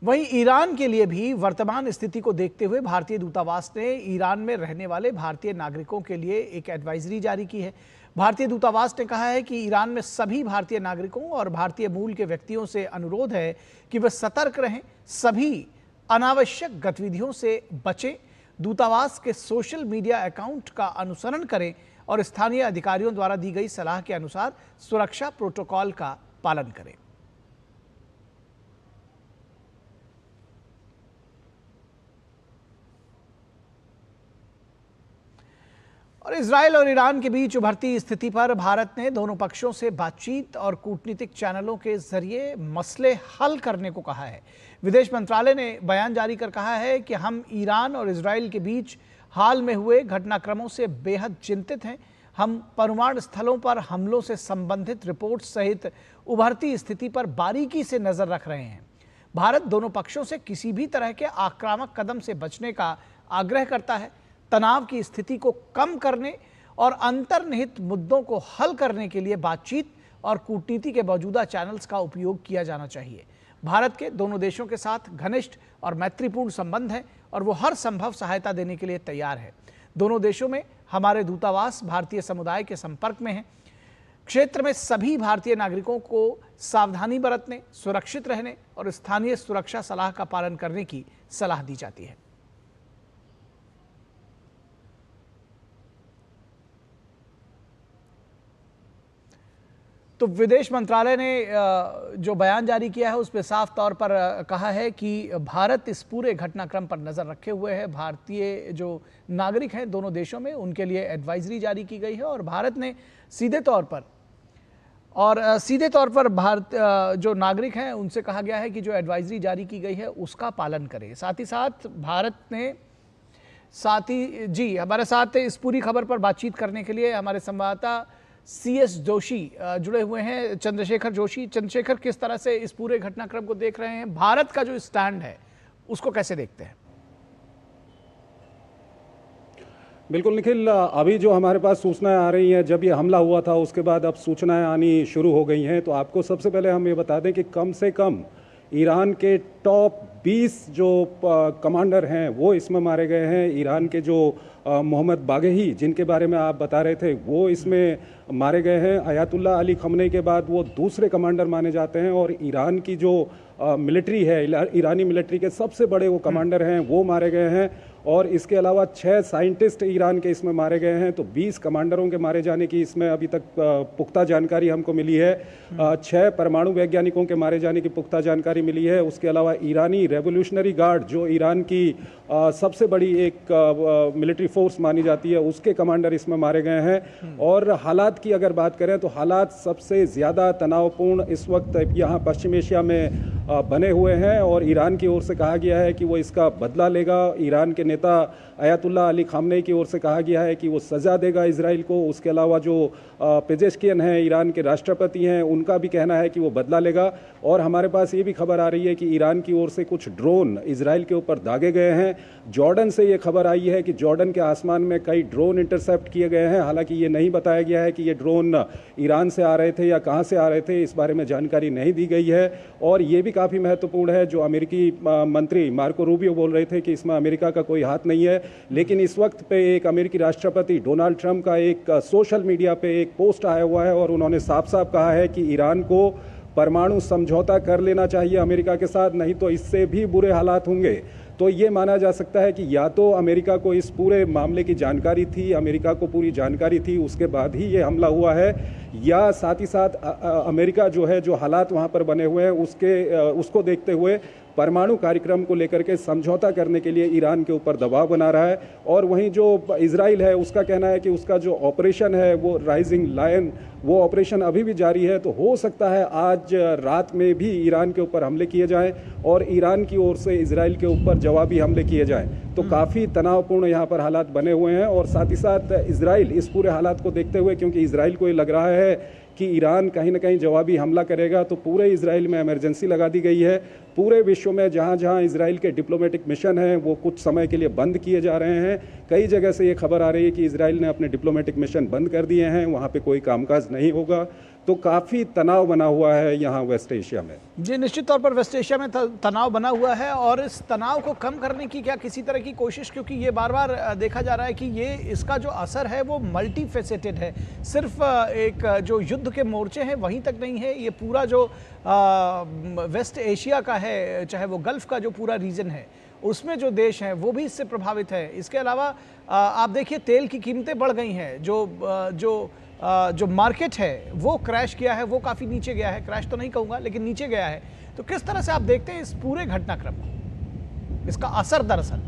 वहीं ईरान के लिए भी वर्तमान स्थिति को देखते हुए भारतीय दूतावास ने ईरान में रहने वाले भारतीय नागरिकों के लिए एक एडवाइजरी जारी की है। भारतीय दूतावास ने कहा है कि ईरान में सभी भारतीय नागरिकों और भारतीय मूल के व्यक्तियों से अनुरोध है कि वे सतर्क रहें, सभी अनावश्यक गतिविधियों से बचें, दूतावास के सोशल मीडिया अकाउंट का अनुसरण करें और स्थानीय अधिकारियों द्वारा दी गई सलाह के अनुसार सुरक्षा प्रोटोकॉल का पालन करें। और इजराइल और ईरान के बीच उभरती स्थिति पर भारत ने दोनों पक्षों से बातचीत और कूटनीतिक चैनलों के जरिए मसले हल करने को कहा है। विदेश मंत्रालय ने बयान जारी कर कहा है कि हम ईरान और इजराइल के बीच हाल में हुए घटनाक्रमों से बेहद चिंतित हैं। हम परमाणु स्थलों पर हमलों से संबंधित रिपोर्ट सहित उभरती स्थिति पर बारीकी से नजर रख रहे हैं। भारत दोनों पक्षों से किसी भी तरह के आक्रामक कदम से बचने का आग्रह करता है। तनाव की स्थिति को कम करने और अंतर्निहित मुद्दों को हल करने के लिए बातचीत और कूटनीति के मौजूदा चैनल्स का उपयोग किया जाना चाहिए। भारत के दोनों देशों के साथ घनिष्ठ और मैत्रीपूर्ण संबंध हैं और वो हर संभव सहायता देने के लिए तैयार है। दोनों देशों में हमारे दूतावास भारतीय समुदाय के संपर्क में हैं। क्षेत्र में सभी भारतीय नागरिकों को सावधानी बरतने, सुरक्षित रहने और स्थानीय सुरक्षा सलाह का पालन करने की सलाह दी जाती है। तो विदेश मंत्रालय ने जो बयान जारी किया है उसमें साफ तौर पर कहा है कि भारत इस पूरे घटनाक्रम पर नज़र रखे हुए है। भारतीय जो नागरिक हैं दोनों देशों में, उनके लिए एडवाइजरी जारी की गई है और भारत ने सीधे तौर पर भारत जो नागरिक हैं उनसे कहा गया है कि जो एडवाइजरी जारी की गई है उसका पालन करें। साथ ही साथ भारत ने हमारे साथ इस पूरी खबर पर बातचीत करने के लिए हमारे संवाददाता CS जोशी जुड़े हुए हैं। चंद्रशेखर जोशी, चंद्रशेखर, किस तरह से इस पूरे घटनाक्रम को देख रहे हैं? भारत का जो स्टैंड है उसको कैसे देखते हैं? बिल्कुल निखिल, अभी जो हमारे पास सूचनाएं आ रही हैं, जब ये हमला हुआ था उसके बाद अब सूचनाएं आनी शुरू हो गई हैं। तो आपको सबसे पहले हम ये बता दें कि कम से कम ईरान के टॉप 20 जो कमांडर हैं वो इसमें मारे गए हैं। ईरान के जो मोहम्मद बाघेही जिनके बारे में आप बता रहे थे वो इसमें मारे गए हैं। आयतुल्ला अली खमनेई के बाद वो दूसरे कमांडर माने जाते हैं और ईरान की जो मिलिट्री है, ईरानी मिलिट्री के सबसे बड़े वो कमांडर हैं वो मारे गए हैं। और इसके अलावा 6 साइंटिस्ट ईरान के इसमें मारे गए हैं। तो 20 कमांडरों के मारे जाने की इसमें अभी तक पुख्ता जानकारी हमको मिली है। 6 परमाणु वैज्ञानिकों के मारे जाने की पुख्ता जानकारी मिली है। उसके अलावा ईरानी रेवोल्यूशनरी गार्ड, जो ईरान की सबसे बड़ी एक मिलिट्री फोर्स मानी जाती है, उसके कमांडर इसमें मारे गए हैं। और हालात की अगर बात करें तो हालात सबसे ज़्यादा तनावपूर्ण इस वक्त यहाँ पश्चिम एशिया में बने हुए हैं और ईरान की ओर से कहा गया है कि वो इसका बदला लेगा। ईरान के नेता अयातुल्लाह अली खामनेई की ओर से कहा गया है कि वो सज़ा देगा इजराइल को। उसके अलावा जो पेजेश्कियन हैं, ईरान के राष्ट्रपति हैं, उनका भी कहना है कि वो बदला लेगा। और हमारे पास ये भी खबर आ रही है कि ईरान की ओर से कुछ ड्रोन इजराइल के ऊपर दागे गए हैं। जॉर्डन से ये खबर आई है कि जॉर्डन के आसमान में कई ड्रोन इंटरसेप्ट किए गए हैं। हालांकि ये नहीं बताया गया है कि ये ड्रोन ईरान से आ रहे थे या कहाँ से आ रहे थे, इस बारे में जानकारी नहीं दी गई है। और ये भी काफ़ी महत्वपूर्ण है, जो अमेरिकी मंत्री मार्को रूबियो बोल रहे थे कि इसमें अमेरिका का कोई हाथ नहीं है, लेकिन इस वक्त पे एक अमेरिकी राष्ट्रपति डोनाल्ड ट्रंप का एक सोशल मीडिया पे एक पोस्ट आया हुआ है और उन्होंने साफ साफ कहा है कि ईरान को परमाणु समझौता कर लेना चाहिए अमेरिका के साथ, नहीं तो इससे भी बुरे हालात होंगे। तो ये माना जा सकता है कि या तो अमेरिका को इस पूरे मामले की जानकारी थी, अमेरिका को पूरी जानकारी थी, उसके बाद ही ये हमला हुआ है, या साथ ही साथ अमेरिका जो है, जो हालात वहाँ पर बने हुए हैं उसको देखते हुए परमाणु कार्यक्रम को लेकर के समझौता करने के लिए ईरान के ऊपर दबाव बना रहा है। और वहीं जो इजराइल है, उसका कहना है कि उसका जो ऑपरेशन है वो राइजिंग लायन, वो ऑपरेशन अभी भी जारी है। तो हो सकता है आज रात में भी ईरान के ऊपर हमले किए जाएं और ईरान की ओर से इजराइल के ऊपर जवाबी हमले किए जाएं। तो काफ़ी तनावपूर्ण यहाँ पर हालात बने हुए हैं। और साथ ही साथ इजराइल इस पूरे हालात को देखते हुए, क्योंकि इजराइल को ये लग रहा है कि ईरान कहीं ना कहीं जवाबी हमला करेगा, तो पूरे इजराइल में इमरजेंसी लगा दी गई है। पूरे विश्व में जहाँ जहाँ इजराइल के डिप्लोमेटिक मिशन हैं वो कुछ समय के लिए बंद किए जा रहे हैं। कई जगह से ये खबर आ रही है कि इजराइल ने अपने डिप्लोमेटिक मिशन बंद कर दिए हैं, वहाँ पे कोई कामकाज नहीं होगा। तो काफ़ी तनाव बना हुआ है यहाँ वेस्ट एशिया में। जी, निश्चित तौर पर वेस्ट एशिया में तनाव बना हुआ है। और इस तनाव को कम करने की क्या किसी तरह की कोशिश, क्योंकि ये बार बार देखा जा रहा है कि ये इसका जो असर है वो मल्टी फेसेटेड है, सिर्फ एक जो युद्ध के मोर्चे हैं वहीं तक नहीं है, ये पूरा जो वेस्ट एशिया का है, चाहे वो गल्फ का जो पूरा रीजन है, उसमें जो देश हैं वो भी इससे प्रभावित है। इसके अलावा आप देखिए तेल की कीमतें बढ़ गई हैं, जो मार्केट है वो क्रैश किया है, वो काफ़ी नीचे गया है, क्रैश तो नहीं कहूँगा लेकिन नीचे गया है। तो किस तरह से आप देखते हैं इस पूरे घटनाक्रम को, इसका असर दरअसल?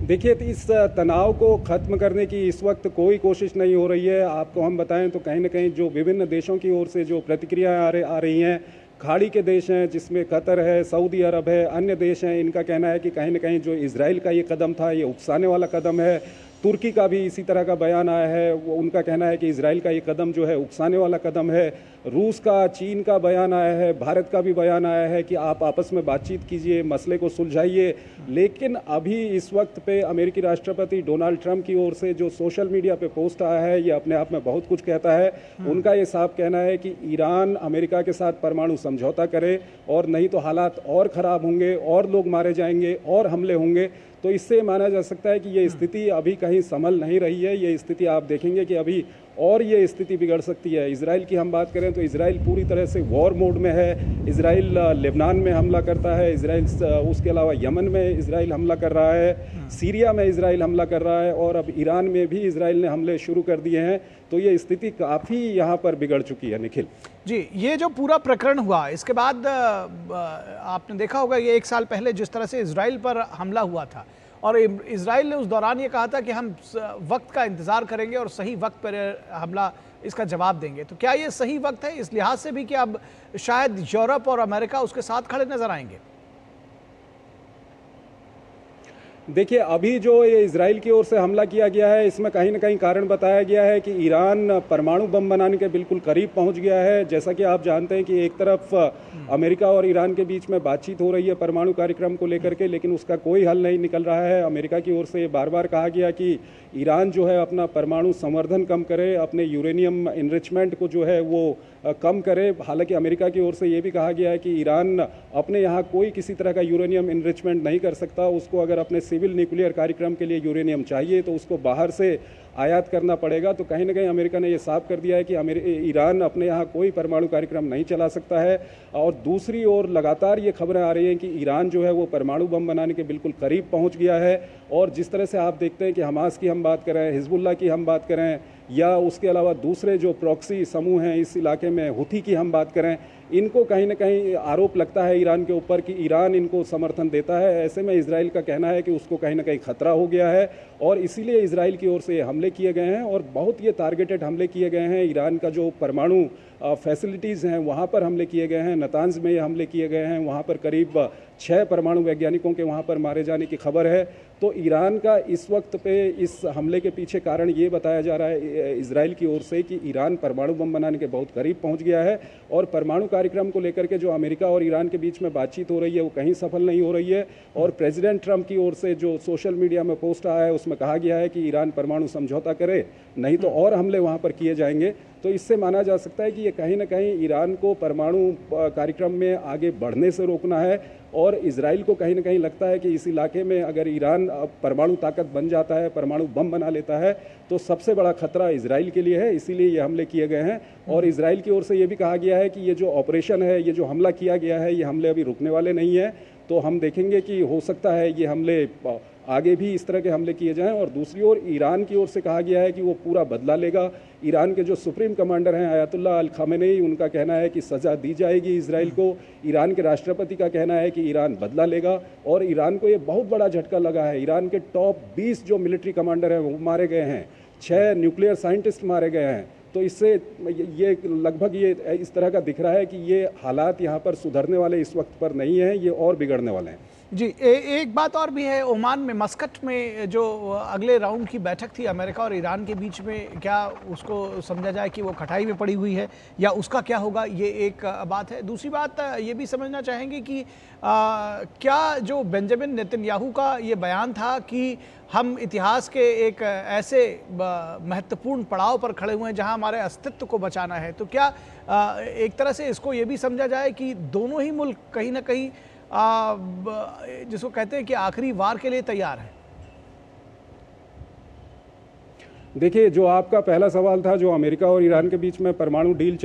देखिए, इस तनाव को ख़त्म करने की इस वक्त कोई कोशिश नहीं हो रही है। आपको हम बताएं तो कहीं ना कहीं जो विभिन्न देशों की ओर से जो प्रतिक्रियाएं आ रही हैं, खाड़ी के देश हैं जिसमें कतर है, सऊदी अरब है, अन्य देश हैं, इनका कहना है कि कहीं ना कहीं जो इजराइल का ये कदम था ये उकसाने वाला कदम है। तुर्की का भी इसी तरह का बयान आया है, वो उनका कहना है कि इजराइल का ये कदम जो है उकसाने वाला कदम है। रूस का, चीन का बयान आया है, भारत का भी बयान आया है कि आप आपस में बातचीत कीजिए, मसले को सुलझाइए। लेकिन अभी इस वक्त पे अमेरिकी राष्ट्रपति डोनाल्ड ट्रंप की ओर से जो सोशल मीडिया पे पोस्ट आया है, ये अपने आप में बहुत कुछ कहता है। उनका ये साफ कहना है कि ईरान अमेरिका के साथ परमाणु समझौता करे और नहीं तो हालात और ख़राब होंगे, और लोग मारे जाएंगे, और हमले होंगे। तो इससे माना जा सकता है कि ये स्थिति अभी कहीं संभल नहीं रही है। ये स्थिति आप देखेंगे कि अभी और ये स्थिति बिगड़ सकती है। इजराइल की हम बात करें तो इजराइल पूरी तरह से वॉर मोड में है। इजराइल लेबनान में हमला करता है, इजराइल उसके अलावा यमन में इजराइल हमला कर रहा है, सीरिया में इजराइल हमला कर रहा है, और अब ईरान में भी इजराइल ने हमले शुरू कर दिए हैं। तो ये स्थिति काफ़ी यहाँ पर बिगड़ चुकी है। निखिल जी, ये जो पूरा प्रकरण हुआ इसके बाद आपने देखा होगा ये 1 साल पहले जिस तरह से इजराइल पर हमला हुआ था, और इजराइल ने उस दौरान ये कहा था कि हम वक्त का इंतज़ार करेंगे और सही वक्त पर हमला इसका जवाब देंगे। तो क्या ये सही वक्त है इस लिहाज से भी कि अब शायद यूरोप और अमेरिका उसके साथ खड़े नजर आएंगे? देखिए, अभी जो ये इजराइल की ओर से हमला किया गया है, इसमें कहीं ना कहीं कारण बताया गया है कि ईरान परमाणु बम बनाने के बिल्कुल करीब पहुंच गया है। जैसा कि आप जानते हैं कि एक तरफ अमेरिका और ईरान के बीच में बातचीत हो रही है परमाणु कार्यक्रम को लेकर के, लेकिन उसका कोई हल नहीं निकल रहा है। अमेरिका की ओर से बार बार कहा गया कि ईरान जो है अपना परमाणु संवर्धन कम करे, अपने यूरेनियम इनरिचमेंट को जो है वो कम करे। हालांकि अमेरिका की ओर से ये भी कहा गया है कि ईरान अपने यहाँ कोई किसी तरह का यूरेनियम इनरिचमेंट नहीं कर सकता। उसको अगर अपने सिविल न्यूक्लियर कार्यक्रम के लिए यूरेनियम चाहिए तो उसको बाहर से आयात करना पड़ेगा। तो कहीं ना कहीं अमेरिका ने ये साफ कर दिया है कि ईरान अपने यहाँ कोई परमाणु कार्यक्रम नहीं चला सकता है। और दूसरी ओर लगातार ये खबरें आ रही हैं कि ईरान जो है वो परमाणु बम बनाने के बिल्कुल करीब पहुँच गया है। और जिस तरह से आप देखते हैं कि हमास की हम बात करें, हिजबुल्लाह की हम बात करें, या उसके अलावा दूसरे जो प्रॉक्सी समूह हैं इस इलाके में, हुथी की हम बात करें, इनको कहीं ना कहीं आरोप लगता है ईरान के ऊपर कि ईरान इनको समर्थन देता है। ऐसे में इजराइल का कहना है कि उसको कहीं ना कहीं खतरा हो गया है और इसीलिए इजराइल की ओर से ये हमले किए गए हैं और बहुत ये टारगेटेड हमले किए गए हैं। ईरान का जो परमाणु फैसिलिटीज़ हैं वहाँ पर हमले किए गए हैं, नतांज में ये हमले किए गए हैं, वहाँ पर करीब 6 परमाणु वैज्ञानिकों के वहाँ पर मारे जाने की खबर है। तो ईरान का इस वक्त पे इस हमले के पीछे कारण ये बताया जा रहा है इजराइल की ओर से कि ईरान परमाणु बम बनाने के बहुत करीब पहुंच गया है और परमाणु कार्यक्रम को लेकर के जो अमेरिका और ईरान के बीच में बातचीत हो रही है वो कहीं सफल नहीं हो रही है। और प्रेसिडेंट ट्रंप की ओर से जो सोशल मीडिया में पोस्ट आया है उसमें कहा गया है कि ईरान परमाणु समझौता करे, नहीं तो और हमले वहाँ पर किए जाएंगे। तो इससे माना जा सकता है कि ये कहीं ना कहीं ईरान को परमाणु कार्यक्रम में आगे बढ़ने से रोकना है और इजराइल को कहीं ना कहीं लगता है कि इस इलाके में अगर ईरान परमाणु ताकत बन जाता है, परमाणु बम बना लेता है, तो सबसे बड़ा खतरा इजराइल के लिए है। इसीलिए ये हमले किए गए हैं। और इजराइल की ओर से ये भी कहा गया है कि ये जो ऑपरेशन है, ये जो हमला किया गया है, ये हमले अभी रुकने वाले नहीं है। तो हम देखेंगे कि हो सकता है ये हमले आगे भी इस तरह के हमले किए जाएं। और दूसरी ओर ईरान की ओर से कहा गया है कि वो पूरा बदला लेगा। ईरान के जो सुप्रीम कमांडर हैं आयतुल्लाह अल खामेनेई, उनका कहना है कि सज़ा दी जाएगी इजराइल को। ईरान के राष्ट्रपति का कहना है कि ईरान बदला लेगा और ईरान को ये बहुत बड़ा झटका लगा है। ईरान के टॉप 20 जो मिलिट्री कमांडर हैं वो मारे गए हैं, 6 न्यूक्लियर साइंटिस्ट मारे गए हैं। तो इससे ये लगभग ये इस तरह का दिख रहा है कि ये हालात यहाँ पर सुधरने वाले इस वक्त पर नहीं हैं, ये और बिगड़ने वाले हैं। जी, एक बात और भी है, ओमान में मस्कट में जो अगले राउंड की बैठक थी अमेरिका और ईरान के बीच में, क्या उसको समझा जाए कि वो खटाई में पड़ी हुई है या उसका क्या होगा, ये एक बात है। दूसरी बात ये भी समझना चाहेंगे कि क्या जो बेंजामिन नेतन्याहू का ये बयान था कि हम इतिहास के एक ऐसे महत्वपूर्ण पड़ाव पर खड़े हुए हैं जहां हमारे अस्तित्व को बचाना है, तो क्या एक तरह से इसको ये भी समझा जाए कि दोनों ही मुल्क कहीं ना कहीं जिसको कहते हैं कि आखिरी वार के लिए तैयार है? देखिए, जो आपका पहला सवाल था, जो अमेरिका और ईरान के बीच में परमाणु डील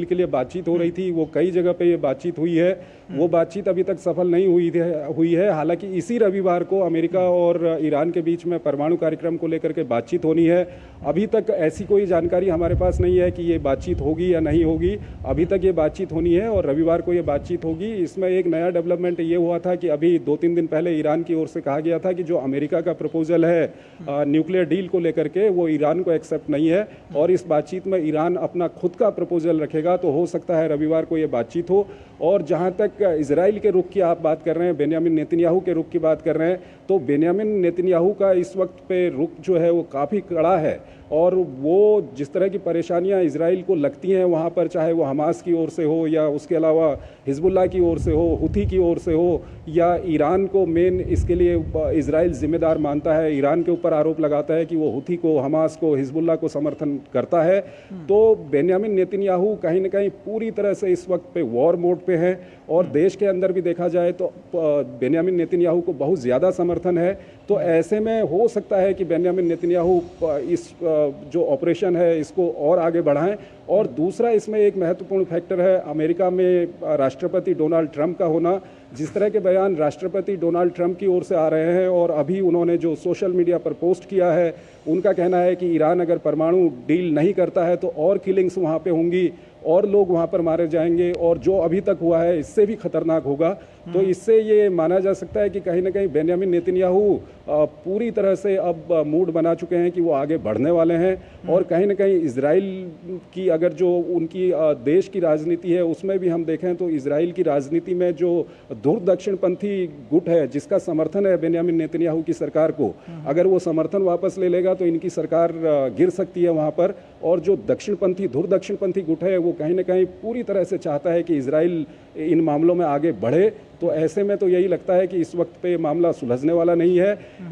के लिए बातचीत हो रही थी, वो कई जगह पे ये बातचीत हुई है। वो बातचीत अभी तक सफल नहीं हुई है। हालांकि इसी रविवार को अमेरिका और ईरान के बीच में परमाणु कार्यक्रम को लेकर के बातचीत होनी है। अभी तक ऐसी कोई जानकारी हमारे पास नहीं है कि ये बातचीत होगी या नहीं होगी। अभी तक ये बातचीत होनी है और रविवार को ये बातचीत होगी। इसमें एक नया डेवलपमेंट ये हुआ था कि अभी 2-3 दिन पहले ईरान की ओर से कहा गया था कि जो अमेरिका का प्रपोजल है न्यूक्लियर डील को लेकर के, वो ईरान को एक्सेप्ट नहीं है और इस बातचीत में ईरान अपना खुद का प्रपोजल रखेगा। तो हो सकता है रविवार को ये बातचीत हो। और जहां तक इजराइल के रुख की आप बात कर रहे हैं, बेंयामिन नेतन्याहू के रुख की बात कर रहे हैं, तो बेंयामिन नेतन्याहू का इस वक्त पे रुख जो है वो काफ़ी कड़ा है। और वो जिस तरह की परेशानियां इजराइल को लगती हैं वहाँ पर, चाहे वो हमास की ओर से हो या उसके अलावा हिजबुल्लाह की ओर से हो, हुथी की ओर से हो, या ईरान को मेन इसके लिए इजराइल जिम्मेदार मानता है, ईरान के ऊपर आरोप लगाता है कि वो हुथी को, हमास को, हिजबुल्लाह को समर्थन करता है। तो बेंयामिन नेतन्याहू कहीं ना कहीं पूरी तरह से इस वक्त पे वॉर मोड पे है। और देश के अंदर भी देखा जाए तो बेंयामिन नेतन्याहू को बहुत ज़्यादा समर्थन है। तो ऐसे में हो सकता है कि बेंयामिन नेतन्याहू इस जो ऑपरेशन है इसको और आगे बढ़ाएं। और दूसरा इसमें एक महत्वपूर्ण फैक्टर है अमेरिका में राष्ट्रपति डोनाल्ड ट्रंप का होना। जिस तरह के बयान राष्ट्रपति डोनाल्ड ट्रंप की ओर से आ रहे हैं और अभी उन्होंने जो सोशल मीडिया पर पोस्ट किया है, उनका कहना है कि ईरान अगर परमाणु डील नहीं करता है तो और किलिंग्स वहाँ पे होंगी और लोग वहाँ पर मारे जाएंगे और जो अभी तक हुआ है इससे भी खतरनाक होगा। तो इससे ये माना जा सकता है कि कहीं ना कहीं बेंयामिन नेतन्याहू पूरी तरह से अब मूड बना चुके हैं कि वो आगे बढ़ने वाले हैं। और कहीं ना कहीं इजराइल की अगर जो उनकी देश की राजनीति है उसमें भी हम देखें तो इजराइल की राजनीति में जो दूर दक्षिणपंथी गुट है जिसका समर्थन है बेंयामिन नेतन्याहू की सरकार को, अगर वो समर्थन वापस ले लेगा तो इनकी सरकार गिर सकती है वहाँ पर। और जो दक्षिणपंथी दूर दक्षिणपंथी गुट है वो कहीं ना कहीं पूरी तरह से चाहता है कि इजराइल इन मामलों में आगे बढ़े। तो ऐसे में तो यही लगता है कि इस वक्त पे मामला सुलझने वाला नहीं है।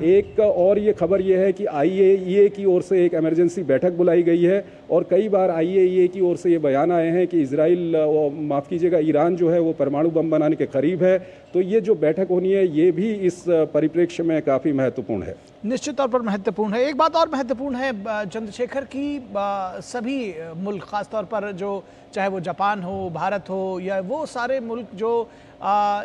एक और ये खबर ये है कि IAEA की ओर से एक इमरजेंसी बैठक बुलाई गई है और कई बार IAEA की ओर से ये बयान आए हैं कि इजराइल, माफ़ कीजिएगा, ईरान जो है वो परमाणु बम बनाने के करीब है। तो ये जो बैठक होनी है ये भी इस परिप्रेक्ष्य में काफ़ी महत्वपूर्ण है। निश्चित तौर पर महत्वपूर्ण है। एक बात और महत्वपूर्ण है चंद्रशेखर की, सभी मुल्क खासतौर पर जो चाहे वो जापान हो, भारत हो, या वो सारे मुल्क जो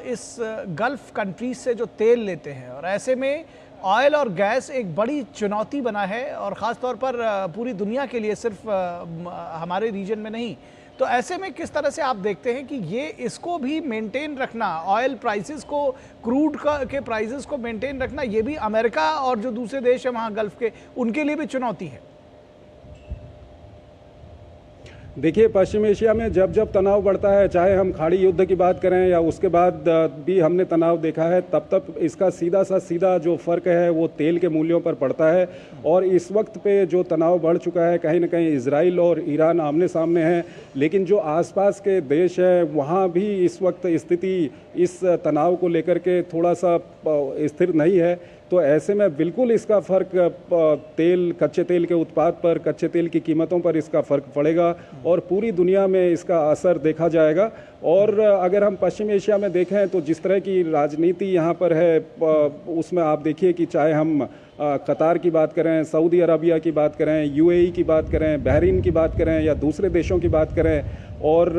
इस गल्फ कंट्रीज से जो तेल लेते हैं, और ऐसे में ऑयल और गैस एक बड़ी चुनौती बना है, और ख़ास तौर पर पूरी दुनिया के लिए, सिर्फ हमारे रीजन में नहीं। तो ऐसे में किस तरह से आप देखते हैं कि ये इसको भी मेंटेन रखना, ऑयल प्राइसेस को, क्रूड के प्राइसेस को मेंटेन रखना, ये भी अमेरिका और जो दूसरे देश हैं वहाँ गल्फ के, उनके लिए भी चुनौती है? देखिए, पश्चिम एशिया में जब जब तनाव बढ़ता है, चाहे हम खाड़ी युद्ध की बात करें या उसके बाद भी हमने तनाव देखा है, तब तब इसका सीधा जो फ़र्क है वो तेल के मूल्यों पर पड़ता है। और इस वक्त पे जो तनाव बढ़ चुका है, कहीं ना कहीं इजराइल और ईरान आमने सामने हैं, लेकिन जो आसपास के देश हैं वहाँ भी इस वक्त स्थिति इस तनाव को लेकर के थोड़ा सा स्थिर नहीं है। तो ऐसे में बिल्कुल इसका फ़र्क कच्चे तेल के उत्पाद पर, कच्चे तेल की कीमतों पर इसका फ़र्क पड़ेगा और पूरी दुनिया में इसका असर देखा जाएगा। और अगर हम पश्चिम एशिया में देखें तो जिस तरह की राजनीति यहाँ पर है, उसमें आप देखिए कि चाहे हम कतार की बात करें, सऊदी अरबिया की बात करें, UAE की बात करें, बहरीन की बात करें या दूसरे देशों की बात करें, और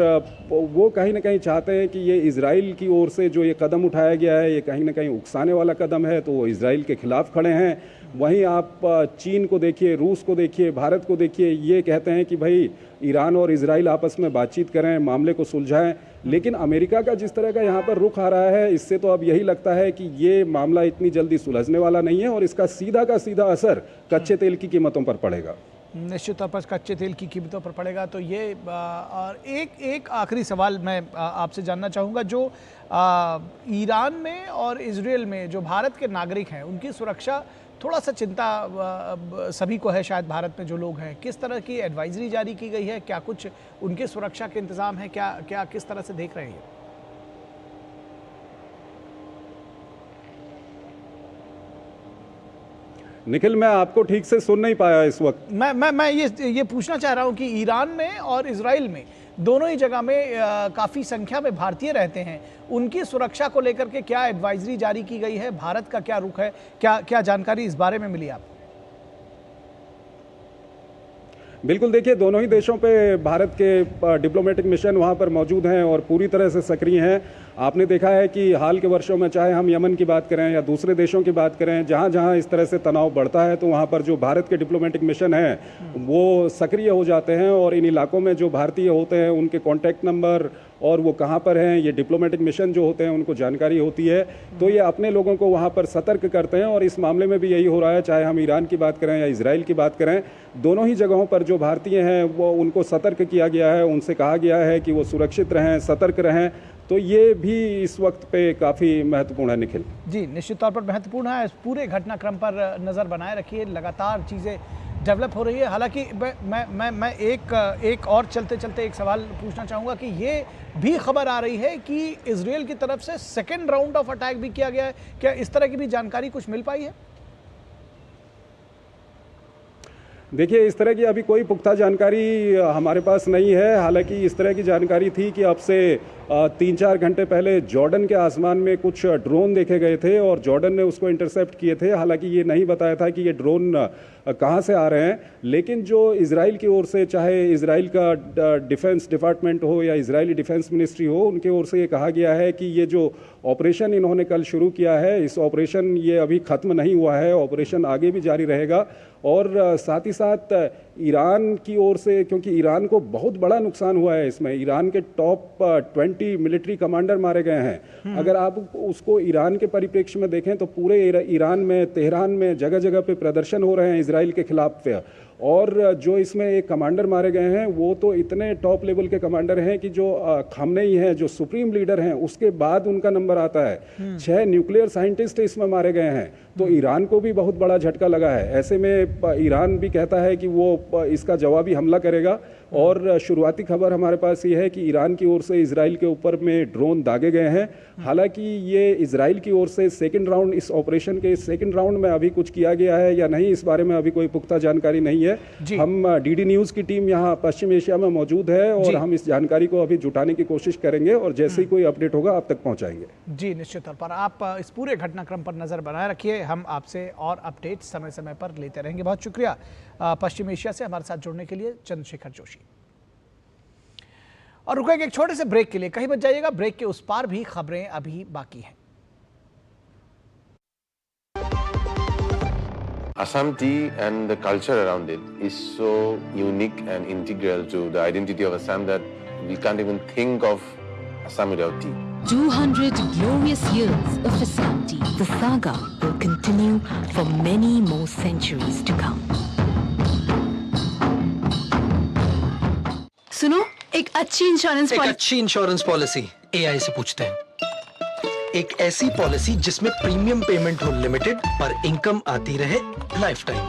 वो कहीं ना कहीं चाहते हैं कि ये इजराइल की ओर से जो ये कदम उठाया गया है ये कहीं ना कहीं उकसाने वाला कदम है, तो वो इजराइल के खिलाफ खड़े हैं। वहीं आप चीन को देखिए, रूस को देखिए, भारत को देखिए, ये कहते हैं कि भाई ईरान और इजराइल आपस में बातचीत करें, मामले को सुलझाएं। लेकिन अमेरिका का जिस तरह का यहाँ पर रुख आ रहा है, इससे तो अब यही लगता है कि ये मामला इतनी जल्दी सुलझने वाला नहीं है और इसका सीधा का सीधा असर कच्चे तेल की कीमतों पर पड़ेगा। निश्चित तौर पर कच्चे तेल की कीमतों पर पड़ेगा। तो ये और एक आखिरी सवाल मैं आपसे जानना चाहूँगा, जो ईरान में और इजराइल में जो भारत के नागरिक हैं उनकी सुरक्षा, थोड़ा सा चिंता सभी को है शायद भारत में जो लोग हैं, किस तरह की एडवाइजरी जारी की गई है, क्या कुछ उनके सुरक्षा के इंतजाम है, क्या किस तरह से देख रहे हैं? निखिल, मैं आपको ठीक से सुन नहीं पाया इस वक्त। मैं ये पूछना चाह रहा हूं कि ईरान में और इजराइल में, दोनों ही जगह में काफ़ी संख्या में भारतीय रहते हैं, उनकी सुरक्षा को लेकर के क्या एडवाइजरी जारी की गई है, भारत का क्या रुख है, क्या जानकारी इस बारे में मिली आपको? बिल्कुल, देखिए, दोनों ही देशों पे भारत के डिप्लोमेटिक मिशन वहाँ पर मौजूद हैं और पूरी तरह से सक्रिय हैं। आपने देखा है कि हाल के वर्षों में चाहे हम यमन की बात करें या दूसरे देशों की बात करें, जहाँ जहाँ इस तरह से तनाव बढ़ता है तो वहाँ पर जो भारत के डिप्लोमेटिक मिशन हैं वो सक्रिय हो जाते हैं और इन इलाकों में जो भारतीय होते हैं उनके कॉन्टैक्ट नंबर और वो कहाँ पर हैं, ये डिप्लोमेटिक मिशन जो होते हैं उनको जानकारी होती है, तो ये अपने लोगों को वहाँ पर सतर्क करते हैं। और इस मामले में भी यही हो रहा है, चाहे हम ईरान की बात करें या इजराइल की बात करें, दोनों ही जगहों पर जो भारतीय हैं वो उनको सतर्क किया गया है, उनसे कहा गया है कि वो सुरक्षित रहें, सतर्क रहें। तो ये भी इस वक्त पे काफ़ी महत्वपूर्ण है। निखिल जी, निश्चित तौर पर महत्वपूर्ण है। इस पूरे घटनाक्रम पर नज़र बनाए रखिए, लगातार चीज़ें डेवलप हो रही है। हालांकि मैं एक और चलते एक सवाल पूछना चाहूँगा कि ये भी खबर आ रही है कि इजराइल की तरफ से सेकेंड राउंड ऑफ अटैक भी किया गया है, क्या इस तरह की भी जानकारी कुछ मिल पाई है? देखिए, इस तरह की अभी कोई पुख्ता जानकारी हमारे पास नहीं है। हालांकि इस तरह की जानकारी थी कि अब से 3-4 घंटे पहले जॉर्डन के आसमान में कुछ ड्रोन देखे गए थे और जॉर्डन ने उसको इंटरसेप्ट किए थे। हालांकि ये नहीं बताया था कि ये ड्रोन कहाँ से आ रहे हैं, लेकिन जो इजराइल की ओर से, चाहे इजराइल का डिफेंस डिपार्टमेंट हो या इजरायली डिफेंस मिनिस्ट्री हो, उनके ओर से ये कहा गया है कि ये जो ऑपरेशन इन्होंने कल शुरू किया है, इस ऑपरेशन ये अभी ख़त्म नहीं हुआ है, ऑपरेशन आगे भी जारी रहेगा। और साथ ही साथ ईरान की ओर से, क्योंकि ईरान को बहुत बड़ा नुकसान हुआ है इसमें, ईरान के टॉप 20 मिलिट्री कमांडर मारे गए हैं। अगर आप उसको ईरान के परिप्रेक्ष्य में देखें तो पूरे ईरान में, तेहरान में जगह जगह पे प्रदर्शन हो रहे हैं इजराइल के खिलाफ पे। और जो इसमें एक कमांडर मारे गए हैं वो तो इतने टॉप लेवल के कमांडर हैं कि जो खामनेई हैं, जो सुप्रीम लीडर हैं, उसके बाद उनका नंबर आता है। 6 न्यूक्लियर साइंटिस्ट इसमें मारे गए हैं। तो ईरान को भी बहुत बड़ा झटका लगा है। ऐसे में ईरान भी कहता है कि वो इसका जवाबी हमला करेगा और शुरुआती खबर हमारे पास ये है कि ईरान की ओर से इजराइल के ऊपर में ड्रोन दागे गए हैं। हालांकि ये इजराइल की ओर से सेकंड राउंड, इस ऑपरेशन के सेकंड राउंड में अभी कुछ किया गया है या नहीं, इस बारे में अभी कोई पुख्ता जानकारी नहीं है। हम डीडी न्यूज़ की टीम यहाँ पश्चिम एशिया में मौजूद है और हम इस जानकारी को अभी जुटाने की कोशिश करेंगे और जैसे ही कोई अपडेट होगा आप तक पहुँचाएंगे। जी, निश्चित तौर पर आप इस पूरे घटनाक्रम पर नज़र बनाए रखिए, हम आपसे और अपडेट समय समय पर लेते रहेंगे। बहुत शुक्रिया पश्चिम एशिया से हमारे साथ जुड़ने के लिए चंद्रशेखर जोशी। और रुकेंगे एक छोटे से ब्रेक के लिए, कहीं मत जाइएगा, ब्रेक के उस पार भी खबरें अभी बाकी हैं। Assam tea and the culture around it is so unique and integral to the identity of Assam that we can't even think of Assam without tea. 200 glorious years of Assam tea. The saga will continue for many more centuries to come. सुनो, एक अच्छी insurance policy AI से पूछते हैं। एक ऐसी policy जिसमें premium payment हो लिमिटेड पर इनकम आती रहे लाइफ टाइम।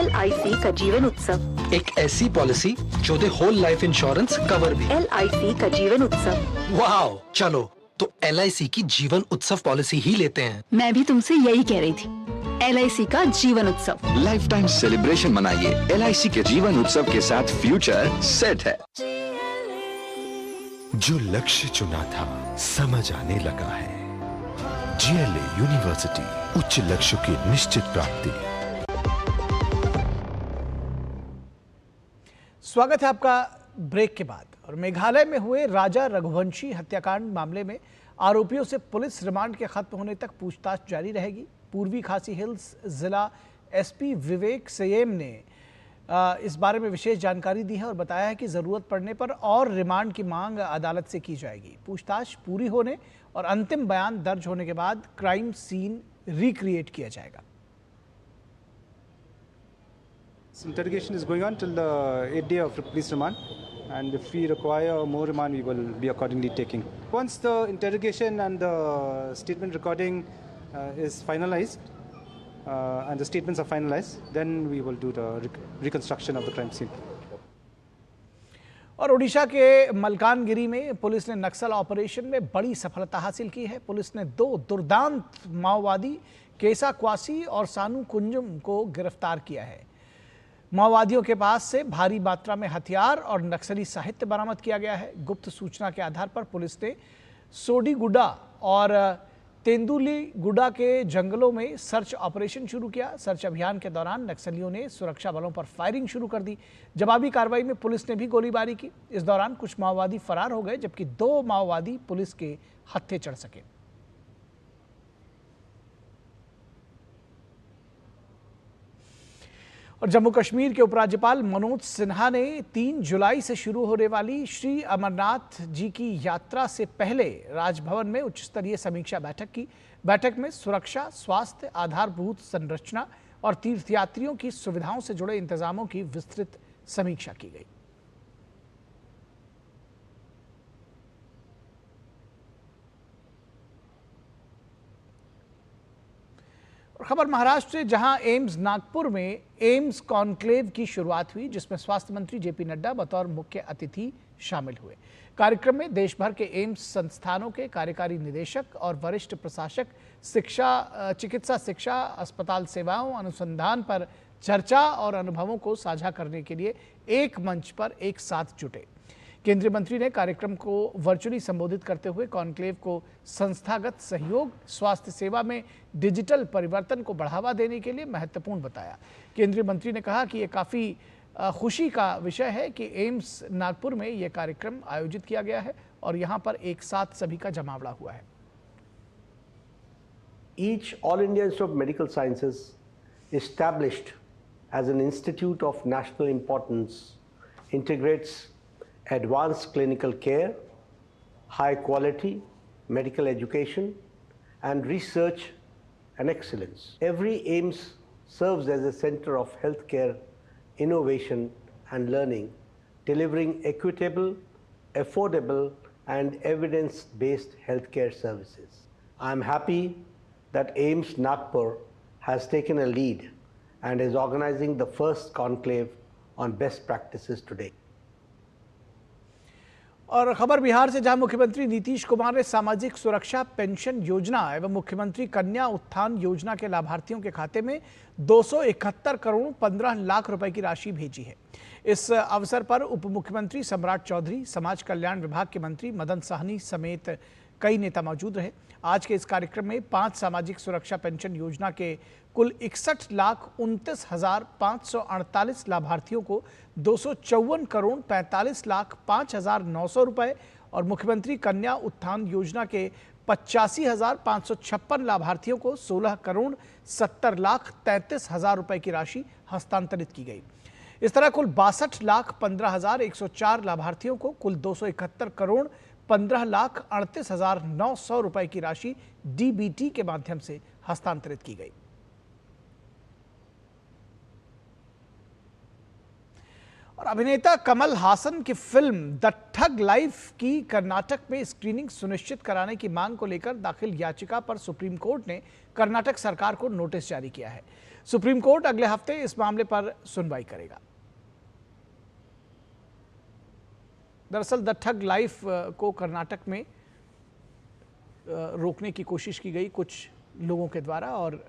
LIC का जीवन उत्सव। एक ऐसी पॉलिसी जो दे होल लाइफ इंश्योरेंस कवर भी। LIC का जीवन उत्सव। वाह, चलो तो LIC की जीवन उत्सव पॉलिसी ही लेते हैं। मैं भी तुमसे यही कह रही थी, LIC का जीवन उत्सव। लाइफ टाइम सेलिब्रेशन मनाइए LIC के जीवन उत्सव के साथ, फ्यूचर सेट है। जो लक्ष्य चुना था समझ आने लगा है। GLA यूनिवर्सिटी, उच्च लक्ष्य की निश्चित प्राप्ति। स्वागत है आपका ब्रेक के बाद। और मेघालय में हुए राजा रघुवंशी हत्याकांड मामले में आरोपियों से पुलिस रिमांड के खत्म होने तक पूछताछ जारी रहेगी। पूर्वी खासी हिल्स जिला SP विवेक सेयम ने इस बारे में विशेष जानकारी दी है और बताया है कि जरूरत पड़ने पर और रिमांड की मांग अदालत से की जाएगी। पूछताछ पूरी होने और अंतिम बयान दर्ज होने के बाद क्राइम सीन रिक्रिएट किया जाएगा। Interrogation is going on till the 8th day of police remand, and if we require more remand, we will be accordingly taking. Once the interrogation and the statement recording is finalized, and the statements are finalized, then we will do the reconstruction of the crime scene. और ओडिशा के मलकानगिरी में police ने नक्सल operation में बड़ी सफलता हासिल की है। पुलिस ने 2 दुर्दांत माओवादी केसा क्वासी और सानू कुंजुम को गिरफ्तार किया है। माओवादियों के पास से भारी मात्रा में हथियार और नक्सली साहित्य बरामद किया गया है। गुप्त सूचना के आधार पर पुलिस ने सोडीगुडा और तेंदुलीगुडा के जंगलों में सर्च ऑपरेशन शुरू किया। सर्च अभियान के दौरान नक्सलियों ने सुरक्षा बलों पर फायरिंग शुरू कर दी। जवाबी कार्रवाई में पुलिस ने भी गोलीबारी की। इस दौरान कुछ माओवादी फरार हो गए, जबकि 2 माओवादी पुलिस के हत्थे चढ़ सके। और जम्मू कश्मीर के उपराज्यपाल मनोज सिन्हा ने 3 जुलाई से शुरू होने वाली श्री अमरनाथ जी की यात्रा से पहले राजभवन में उच्च स्तरीय समीक्षा बैठक की। बैठक में सुरक्षा, स्वास्थ्य, आधारभूत संरचना और तीर्थयात्रियों की सुविधाओं से जुड़े इंतजामों की विस्तृत समीक्षा की गई। खबर महाराष्ट्र से, जहां एम्स नागपुर में एम्स कॉन्क्लेव की शुरुआत हुई, जिसमें स्वास्थ्य मंत्री JP नड्डा बतौर मुख्य अतिथि शामिल हुए। कार्यक्रम में देश भर के एम्स संस्थानों के कार्यकारी निदेशक और वरिष्ठ प्रशासक चिकित्सा शिक्षा, अस्पताल सेवाओं, अनुसंधान पर चर्चा और अनुभवों को साझा करने के लिए एक मंच पर एक साथ जुटे। केंद्रीय मंत्री ने कार्यक्रम को वर्चुअली संबोधित करते हुए कॉन्क्लेव को संस्थागत सहयोग, स्वास्थ्य सेवा में डिजिटल परिवर्तन को बढ़ावा देने के लिए महत्वपूर्ण बताया। केंद्रीय मंत्री ने कहा कि ये काफ़ी खुशी का विषय है कि एम्स नागपुर में ये कार्यक्रम आयोजित किया गया है और यहाँ पर एक साथ सभी का जमावड़ा हुआ है। Each All India Institute of Medical Sciences established as an institute of national importance integrates advanced clinical care, high quality medical education, and research and excellence. Every AIIMS serves as a center of healthcare innovation and learning, delivering equitable, affordable, and evidence-based healthcare services. I am happy that AIIMS Nagpur has taken a lead and is organizing the first conclave on best practices today. और खबर बिहार से, जहां मुख्यमंत्री नीतीश कुमार ने सामाजिक सुरक्षा pension योजना एवं मुख्यमंत्री कन्या उत्थान योजना के लाभार्थियों के खाते में 271 करोड़ 15 लाख रुपए की राशि भेजी है। इस अवसर पर उप मुख्यमंत्री सम्राट चौधरी, समाज कल्याण विभाग के मंत्री मदन साहनी समेत कई नेता मौजूद रहे। आज के इस कार्यक्रम में 5 सामाजिक सुरक्षा पेंशन योजना के कुल 61,29,548 लाभार्थियों को 254 करोड़ 45 लाख 5,900 रुपए और मुख्यमंत्री कन्या उत्थान योजना के 85,556 लाभार्थियों को 16 करोड़ 70 लाख 33,000 रुपए की राशि हस्तांतरित की गई। इस तरह कुल 62,15,104 लाभार्थियों को कुल 271 करोड़ 15 लाख 38,900 रुपए की राशि डीबीटी के माध्यम से हस्तांतरित की गई। और अभिनेता कमल हासन की फिल्म द ठग लाइफ की कर्नाटक में स्क्रीनिंग सुनिश्चित कराने की मांग को लेकर दाखिल याचिका पर सुप्रीम कोर्ट ने कर्नाटक सरकार को नोटिस जारी किया है। सुप्रीम कोर्ट अगले हफ्ते इस मामले पर सुनवाई करेगा। दरअसल द ठग लाइफ को कर्नाटक में रोकने की कोशिश की गई कुछ लोगों के द्वारा, और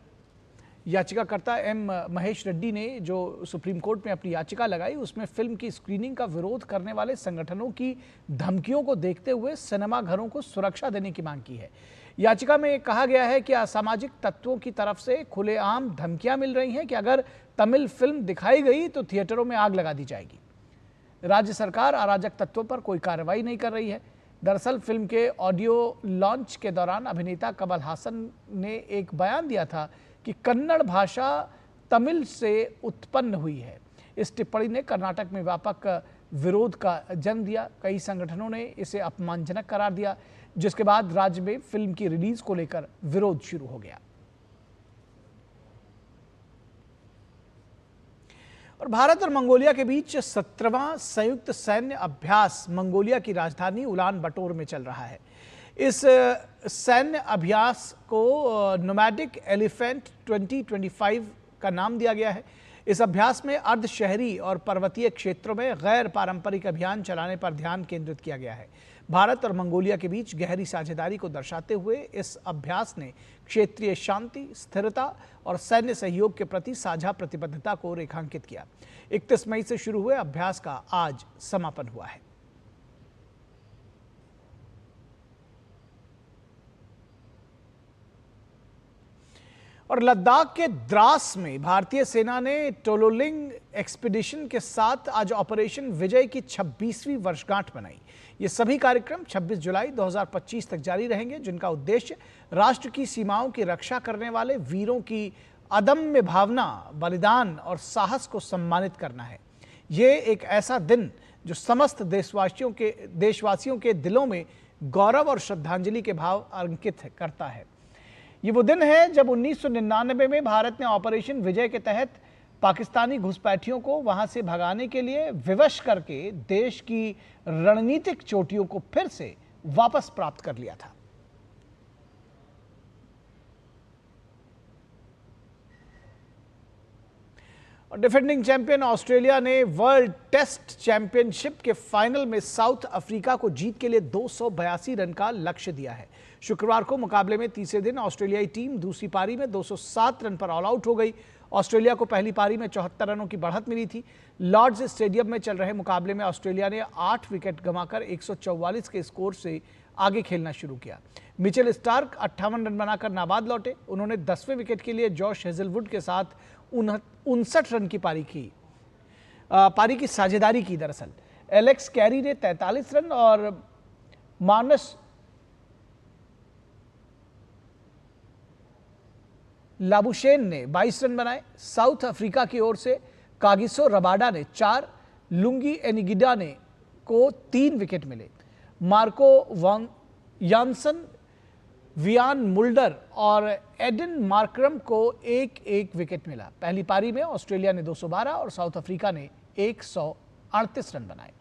याचिकाकर्ता एम महेश रेड्डी ने जो सुप्रीम कोर्ट में अपनी याचिका लगाई उसमें फिल्म की स्क्रीनिंग का विरोध करने वाले संगठनों की धमकियों को देखते हुए सिनेमाघरों को सुरक्षा देने की मांग की है। याचिका में कहा गया है कि असामाजिक तत्वों की तरफ से खुलेआम धमकियां मिल रही हैं कि अगर तमिल फिल्म दिखाई गई तो थिएटरों में आग लगा दी जाएगी। राज्य सरकार अराजक तत्वों पर कोई कार्रवाई नहीं कर रही है। दरअसल फिल्म के ऑडियो लॉन्च के दौरान अभिनेता कमल हासन ने एक बयान दिया था कि कन्नड़ भाषा तमिल से उत्पन्न हुई है। इस टिप्पणी ने कर्नाटक में व्यापक विरोध का जन्म दिया। कई संगठनों ने इसे अपमानजनक करार दिया, जिसके बाद राज्य में फिल्म की रिलीज को लेकर विरोध शुरू हो गया। और भारत और मंगोलिया के बीच 17वां संयुक्त सैन्य अभ्यास मंगोलिया की राजधानी उलान बटोर में चल रहा है। इस सैन्य अभ्यास को नोमैडिक एलिफेंट 2025 का नाम दिया गया है। इस अभ्यास में अर्ध शहरी और पर्वतीय क्षेत्रों में गैर पारंपरिक अभियान चलाने पर ध्यान केंद्रित किया गया है। भारत और मंगोलिया के बीच गहरी साझेदारी को दर्शाते हुए इस अभ्यास ने क्षेत्रीय शांति, स्थिरता और सैन्य सहयोग के प्रति साझा प्रतिबद्धता को रेखांकित किया। 31 मई से शुरू हुए अभ्यास का आज समापन हुआ है। और लद्दाख के द्रास में भारतीय सेना ने टोलोलिंग एक्सपीडिशन के साथ आज ऑपरेशन विजय की 26वीं वर्षगांठ मनाई। ये सभी कार्यक्रम 26 जुलाई 2025 तक जारी रहेंगे, जिनका उद्देश्य राष्ट्र की सीमाओं की रक्षा करने वाले वीरों की अदम्य भावना, बलिदान और साहस को सम्मानित करना है। ये एक ऐसा दिन जो समस्त देशवासियों के दिलों में गौरव और श्रद्धांजलि के भाव अंकित करता है। ये वो दिन है जब 1999 में भारत ने ऑपरेशन विजय के तहत पाकिस्तानी घुसपैठियों को वहां से भगाने के लिए विवश करके देश की रणनीतिक चोटियों को फिर से वापस प्राप्त कर लिया था। और डिफेंडिंग चैंपियन ऑस्ट्रेलिया ने वर्ल्ड टेस्ट चैंपियनशिप के फाइनल में साउथ अफ्रीका को जीत के लिए 282 रन का लक्ष्य दिया है। शुक्रवार को मुकाबले में तीसरे दिन ऑस्ट्रेलियाई टीम दूसरी पारी में 207 रन पर ऑल आउट हो गई। ऑस्ट्रेलिया को पहली पारी में 74 रनों की बढ़त मिली थी। लॉर्ड्स स्टेडियम में चल रहे मुकाबले में ऑस्ट्रेलिया ने 8 विकेट गंवाकर 144 के स्कोर से आगे खेलना शुरू किया। मिचेल स्टार्क 58 रन बनाकर नाबाद लौटे। उन्होंने 10वें विकेट के लिए जॉश हेजलवुड के साथ 59 रन की पारी की साझेदारी की। दरअसल एलेक्स कैरी ने 43 रन और मार्नस लाबुशेन ने 22 रन बनाए। साउथ अफ्रीका की ओर से कागिसो रबाडा ने 4, लुंगी एनिगिडा ने को 3 विकेट मिले। मार्को यानसन, वियान मुल्डर और एडन मार्करम को 1-1 विकेट मिला। पहली पारी में ऑस्ट्रेलिया ने 212 और साउथ अफ्रीका ने 138 रन बनाए।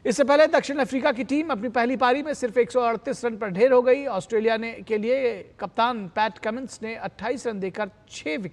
इससे पहले दक्षिण अफ्रीका की टीम अपनी पहली पारी में सिर्फ 138 रन पर ढेर हो गई। ऑस्ट्रेलिया के लिए कप्तान पैट कमिंस ने 28 रन देकर 6 विकेट